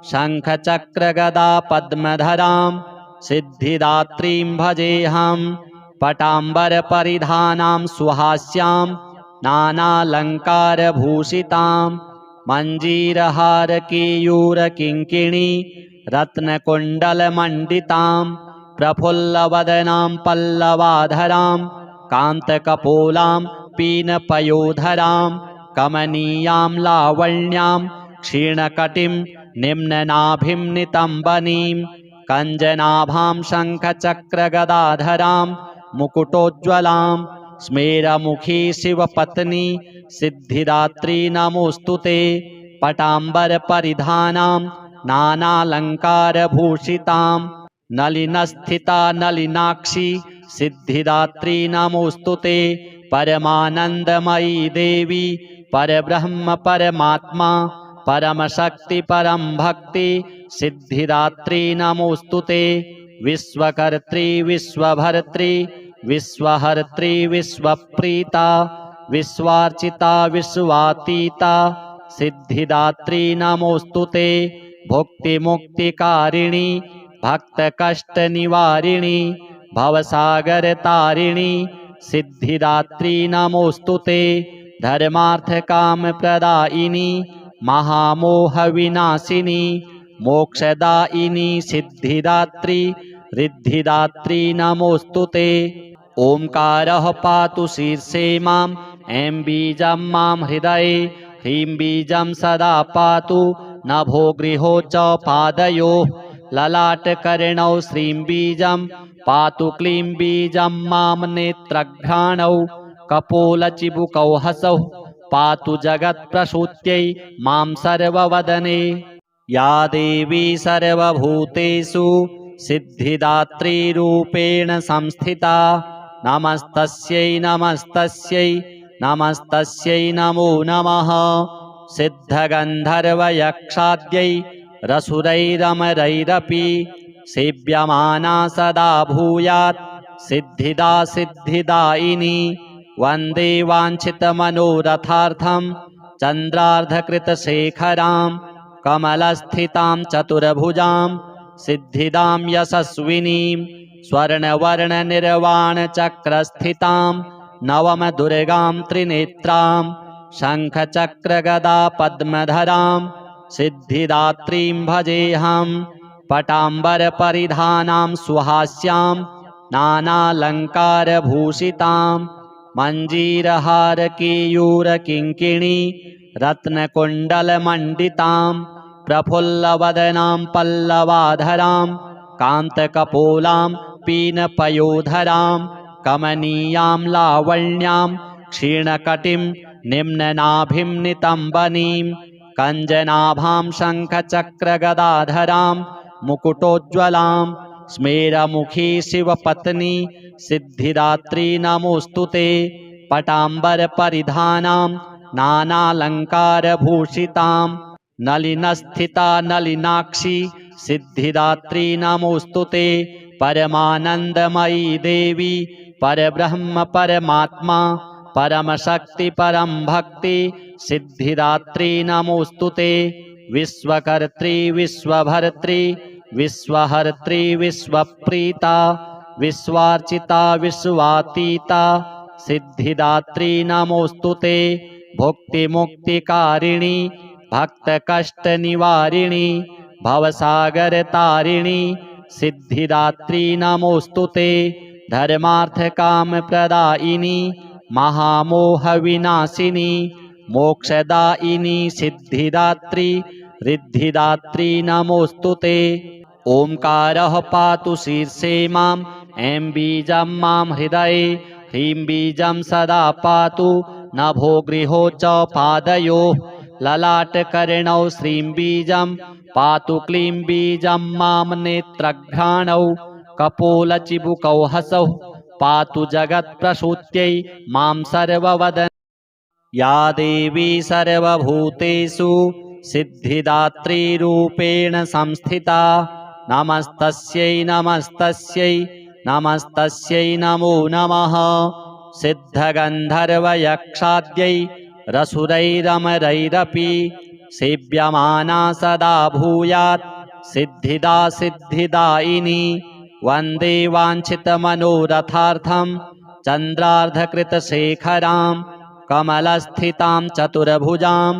शङ्खचक्रगदा पद्मधरां सिद्धिदात्रीं भजेऽहं। पटाम्बरपरिधानां सुहास्यां नानालङ्कारभूषितां मञ्जीरहारकेयूरकिङ्किणी रत्नकुण्डलमण्डितां प्रफुल्लवदनां पल्लवाधरां कान्तकपोलां पीनपयोधरां कमनीयां लावण्यां क्षीणकटिं निम्ननाभिं नितम्बनीं कञ्जनाभां शङ्खचक्रगदाधरां मुकुटोज्ज्वलां स्मेरमुखी शिवपत्नी सिद्धिदात्री नमोऽस्तु ते। पटाम्बरपरिधानां नानालङ्कारभूषितां नलिनस्थिता नलिनाक्षी सिद्धिदात्री नमोऽस्तु ते। परमानन्दमयी देवी परब्रह्म परमात्मा परमशक्ति परं भक्ति सिद्धिदात्री नमोऽस्तु ते। विश्वकर्त्री विश्वभर्त्री विश्वहर्त्री विश्वप्रीता विश्वार्चिता विश्वातीता सिद्धिदात्री नमोऽस्तु ते। भुक्तिमुक्तिकारिणी भक्तकष्टनिवारिणी भवसागरतारिणी सिद्धिदात्री नमोस्तुते। धर्मार्थकामप्रदायिनी महामोहविनाशिनी मोक्षदायिनी सिद्धिदात्री रिद्धिदात्री नमोस्तुते। ओंकारः पातु शीर्षे माम् ऐं बीजं मां हृदये ह्रीं बीजं सदा पातु नभो गृहो च पादयोः ललाटकर्णौ श्रीं बीजं पातु क्लीं बीजं मां नेत्रघ्राणौ कपोलचिबुकौ हसौ पातु जगत्प्रसूत्यै मां सर्ववदने। या देवी सर्वभूतेषु सिद्धिदात्रीरूपेण संस्थिता नमस्तस्यै नमस्तस्यै नमस्तस्यै नमो नमः। सिद्धगन्धर्वयक्षाद्यै रसुरैरमरैरपि सेव्यमाना सदा भूयात् सिद्धिदा सिद्धिदायिनी। वन्दे वाञ्छितमनोरथार्थं चन्द्रार्धकृतशेखरां कमलस्थितां चतुर्भुजां सिद्धिदां यशस्विनीं स्वर्णवर्णनिर्वाणचक्रस्थितां नवमदुर्गां त्रिनेत्रां शङ्खचक्रगदा पद्मधरां सिद्धिदात्रीं भजेऽहं। पटाम्बरपरिधानां सुहास्यां नानालङ्कारभूषितां मञ्जीरहारकेयूरकिङ्किणी रत्नकुण्डलमण्डितां प्रफुल्लवदनां पल्लवाधरां कान्तकपोलां पीनपयोधरां कमनीयां लावण्यां क्षीणकटिं निम्ननाभिं नितम्बनीं कञ्जनाभां शङ्खचक्रगदाधरां मुकुटोज्ज्वलां स्मेरमुखी शिवपत्नी सिद्धिदात्री नमोस्तुते। पटाम्बरपरिधानां नानालङ्कारभूषितां नलिनस्थिता नलिनाक्षी सिद्धिदात्री नमोस्तुते। परमानन्दमयी देवी परब्रह्म परमात्मा परमशक्ति परं भक्ति सिद्धिदात्री नमोस्तुते। विश्वकर्त्री विश्वभर्त्री विश्वहर्त्री विश्वप्रीता विश्वार्चिता विश्वातीता सिद्धिदात्री नमोस्तुते। भुक्तिमुक्तिकारिणी भक्तकष्टनिवारिणी भवसागरतारिणी सिद्धिदात्री नमोस्तुते। धर्मार्थकामप्रदायिनी महामोहविनाशिनी मोक्षदायिनी सिद्धिदात्री रिद्धिदात्री नमोस्तुते। ओंकारः पातु शीर्षे माम् ऐं बीजं मां हृदये ह्रीं बीजं सदा पातु नभो गृहो च पादयोः ललाटकर्णौ श्रीं बीजं पातु क्लीं बीजं मां नेत्रघ्राणौ कपोलचिबुकौ हसौ पातु जगत्प्रसूत्यै मां सर्ववदने। या देवी सर्वभूतेषु सिद्धिदात्रीरूपेण संस्थिता नमस्तस्यै नमस्तस्यै नमस्तस्यै नमो नमः। सिद्धगन्धर्वयक्षाद्यै रसुरैरमरैरपि सेव्यमाना सदा भूयात् सिद्धिदा सिद्धिदायिनी। वन्दे वाञ्छितमनोरथार्थं चन्द्रार्धकृतशेखरां कमलस्थितां चतुर्भुजां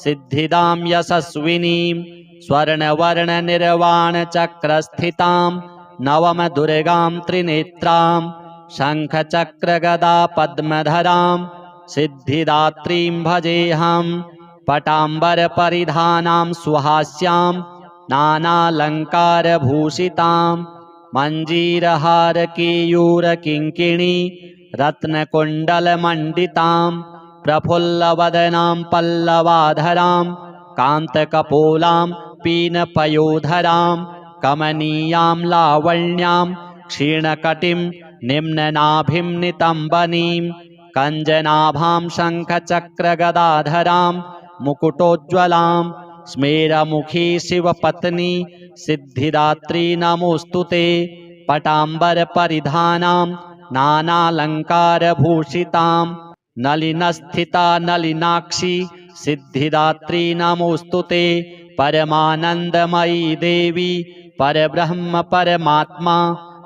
सिद्धिदां यशस्विनीं स्वर्णवर्णनिर्वाणचक्रस्थितां नवमदुर्गां त्रिनेत्रां शङ्खचक्रगदा पद्मधरां सिद्धिदात्रीं भजेऽहं। पटाम्बरपरिधानां सुहास्यां नानालङ्कारभूषितां मञ्जीरहारकेयूरकिङ्किणी रत्नकुण्डलमण्डितां प्रफुल्लवदनां पल्लवाधरां कान्तकपोलां पीनपयोधरां कमनीयां लावण्यां क्षीणकटिं निम्ननाभिं नितम्बनीं कञ्जनाभां शङ्खचक्रगदाधरां मुकुटोज्ज्वलां स्मेरमुखी शिवपत्नी सिद्धिदात्री नमोस्तुते। पटाम्बरपरिधानां नानालङ्कारभूषितां नलिनस्थिता नलिनाक्षी सिद्धिदात्री नमोस्तुते। परमानन्दमयी देवी परब्रह्म परमात्मा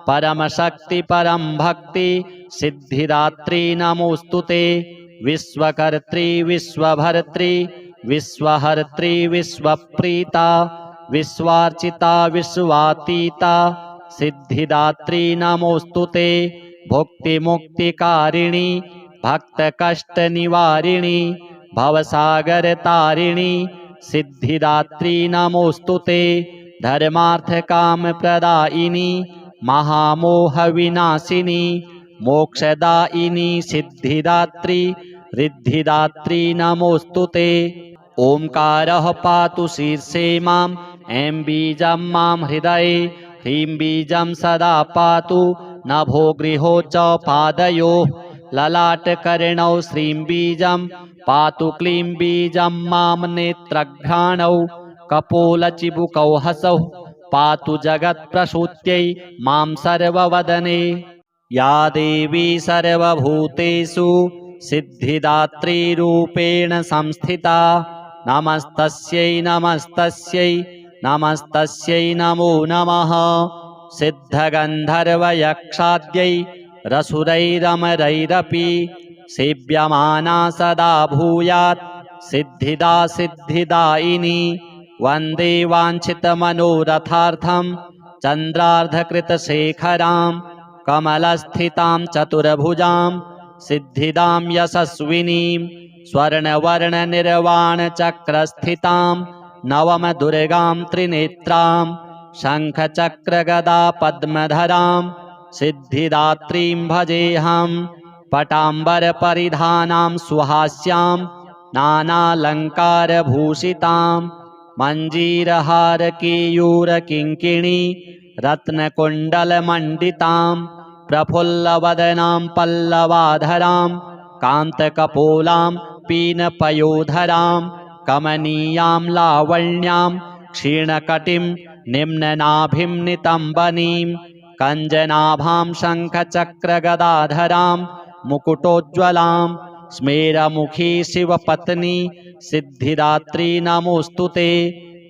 परमशक्ति परम भक्ति सिद्धिदात्री नमोस्तुते। विश्वकर्त्री विश्वभर्त्री विश्वहर्त्री विश्वप्रीता विश्वार्चिता विश्वातीता सिद्धिदात्री नमोस्तुते। भुक्तिमुक्तिकारिणी भक्तकष्टनिवारिणी भवसागरतारिणी सिद्धिदात्री नमोस्तुते। धर्मार्थकामप्रदायिनी महामोहविनाशिनी मोक्षदायिनी सिद्धिदात्री रिद्धिदात्री नमोस्तुते। ओंकारः पातु शीर्षे माम् ऐं बीजं मां हृदये ह्रीं बीजं सदा पातु नभो गृहो च पादयोः ललाटकर्णौ श्रीं बीजं पातु क्लीं बीजं मां नेत्रघ्राणौ कपोलचिबुकौ हसौ पातु जगत्प्रसूत्यै मां सर्ववदने। या देवी सर्वभूतेषु सिद्धिदात्रीरूपेण संस्थिता नमस्तस्यै नमस्तस्यै नमस्तस्यै नमो नमः। सिद्धगन्धर्वयक्षाद्यै रसुरैरमरैरपि सेव्यमाना सदा भूयात् सिद्धिदा सिद्धिदायिनी। वन्दे वाञ्छितमनोरथार्थं चन्द्रार्धकृतशेखरां कमलस्थितां चतुर्भुजां सिद्धिदां यशस्विनीं स्वर्णवर्णनिर्वाणचक्रस्थितां नवमदुर्गां त्रिनेत्रां शङ्खचक्रगदा पद्मधरां सिद्धिदात्रीं भजेऽहं। पटाम्बरपरिधानां सुहास्यां नानालङ्कारभूषितां मञ्जीरहारकेयूरकिङ्किणी रत्नकुण्डलमण्डितां प्रफुल्लवदनां पल्लवाधरां कान्तकपोलां पीनपयोधरां कमनीयां लावण्यां क्षीणकटिं निम्ननाभिं नितम्बनीं कञ्जनाभां शङ्खचक्रगदाधरां मुकुटोज्ज्वलां स्मेरमुखी शिवपत्नी सिद्धिदात्री नमोस्तुते।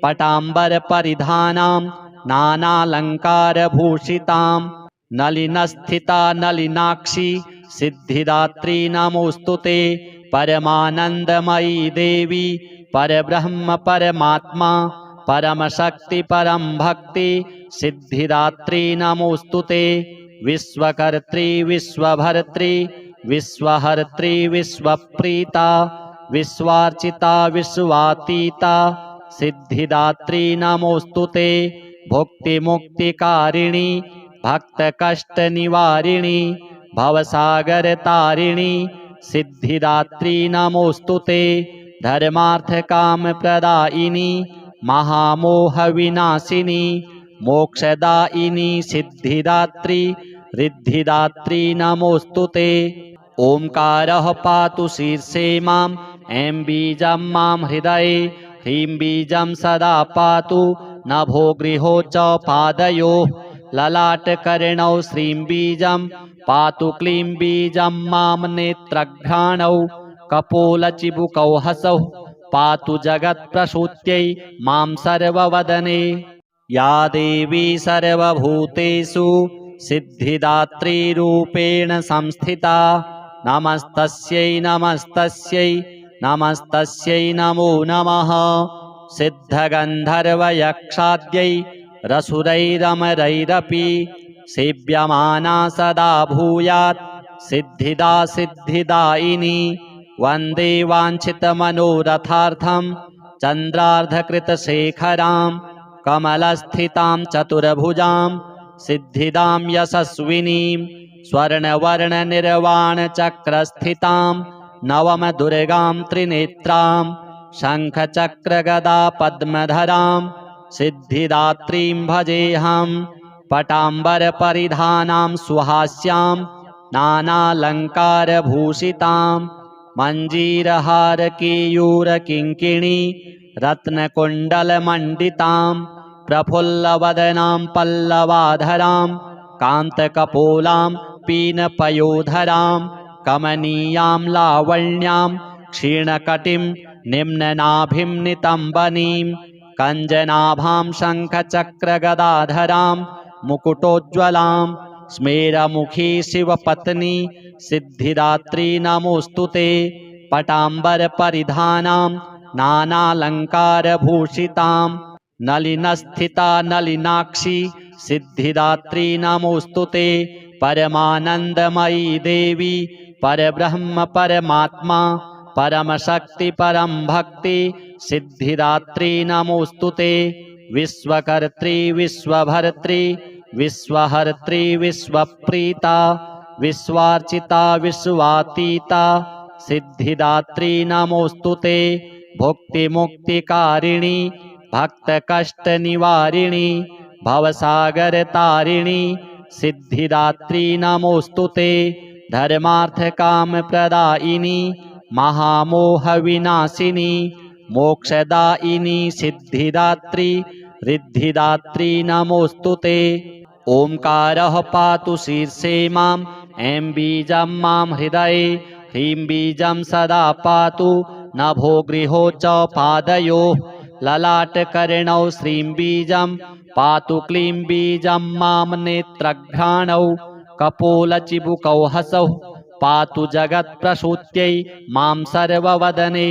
पटाम्बरपरिधानां नानालङ्कारभूषितां नलिनस्थिता नलिनाक्षी सिद्धिदात्री नमोस्तुते। परमानन्दमयी देवी परब्रह्म परमात्मा परमशक्ति परम भक्ति सिद्धिदात्री नमोस्तुते। विश्वकर्त्री विश्वभर्त्री विश्वहर्त्री विश्वप्रीता विश्वार्चिता विश्वातीता सिद्धिदात्री नमोस्तुते। भुक्तिमुक्तिकारिणी भक्तकष्टनिवारिणी भवसागरतारिणी सिद्धिदात्री नमोस्तुते। धर्मार्थकामप्रदायिनी महामोहविनाशिनी मोक्षदायिनी सिद्धिदात्री रिद्धिदात्री नमोस्तुते। ओंकारः पातु शीर्षे माम् ऐं बीजं मां हृदये ह्रीं बीजं सदा पातु नभो गृहो च पादयोः ललाटकर्णौ श्रीं बीजं पातु क्लीं बीजं मां नेत्रघ्राणौ कपोलचिबुकौ हसौ पातु जगत्प्रसूत्यै मां सर्ववदने। या देवी सर्वभूतेषु सिद्धिदात्रीरूपेण संस्थिता नमस्तस्यै नमस्तस्यै नमस्तस्यै नमो नमः। सिद्धगन्धर्वयक्षाद्यै रसुरैरमरैरपि सेव्यमाना सदा भूयात् सिद्धिदा सिद्धिदायिनी। वन्दे वाञ्छितमनोरथार्थं चन्द्रार्धकृतशेखरां कमलस्थितां चतुर्भुजां सिद्धिदां यशस्विनीं स्वर्णवर्णनिर्वाणचक्रस्थितां नवमदुर्गां त्रिनेत्रां शङ्खचक्रगदा पद्मधरां सिद्धिदात्रीं भजेऽहं। पटाम्बरपरिधानां सुहास्यां नानालङ्कारभूषितां मञ्जीरहारकेयूरकिङ्किणी रत्नकुण्डलमण्डितां प्रफुल्लवदनां पल्लवाधरां कान्तकपोलां पीनपयोधरां कमनीयां लावण्यां क्षीणकटिं निम्ननाभिं नितम्बनीं कञ्जनाभां शङ्खचक्रगदाधरां मुकुटोज्ज्वलां स्मेरमुखी शिवपत्नी सिद्धिदात्री नमोऽस्तु ते। पटाम्बरपरिधानां नानालङ्कारभूषितां नलिनस्थिता नलिनाक्षी सिद्धिदात्री नमोऽस्तु ते। परमानन्दमयी देवी परब्रह्म परमात्मा परमशक्ति परम भक्ति सिद्धिदात्री नमोऽस्तु ते। विश्वकर्त्री विश्वभर्त्री विश्वहर्त्री विश्वप्रीता विश्वार्चिता विश्वातीता सिद्धिदात्री नमोऽस्तु ते। भुक्तिमुक्तिकारिणी भक्तकष्टनिवारिणी भवसागरतारिणी सिद्धिदात्री नमोऽस्तु ते। धर्मार्थकामप्रदायिनी महामोहविनाशिनी मोक्षदायिनी सिद्धिदात्री रिद्धिदात्री नमोऽस्तु ते। ओंकारः पातु शीर्षे माम् ऐं बीजं मां हृदये ह्रीं बीजं सदा पातु नभो गृहो च पादयोः ललाटकर्णौ श्रीं बीजं पातु क्लीं बीजं मां नेत्रघ्राणौ कपोलचिबुकौ हसौ पातु जगत्प्रसूत्यै मां सर्ववदने।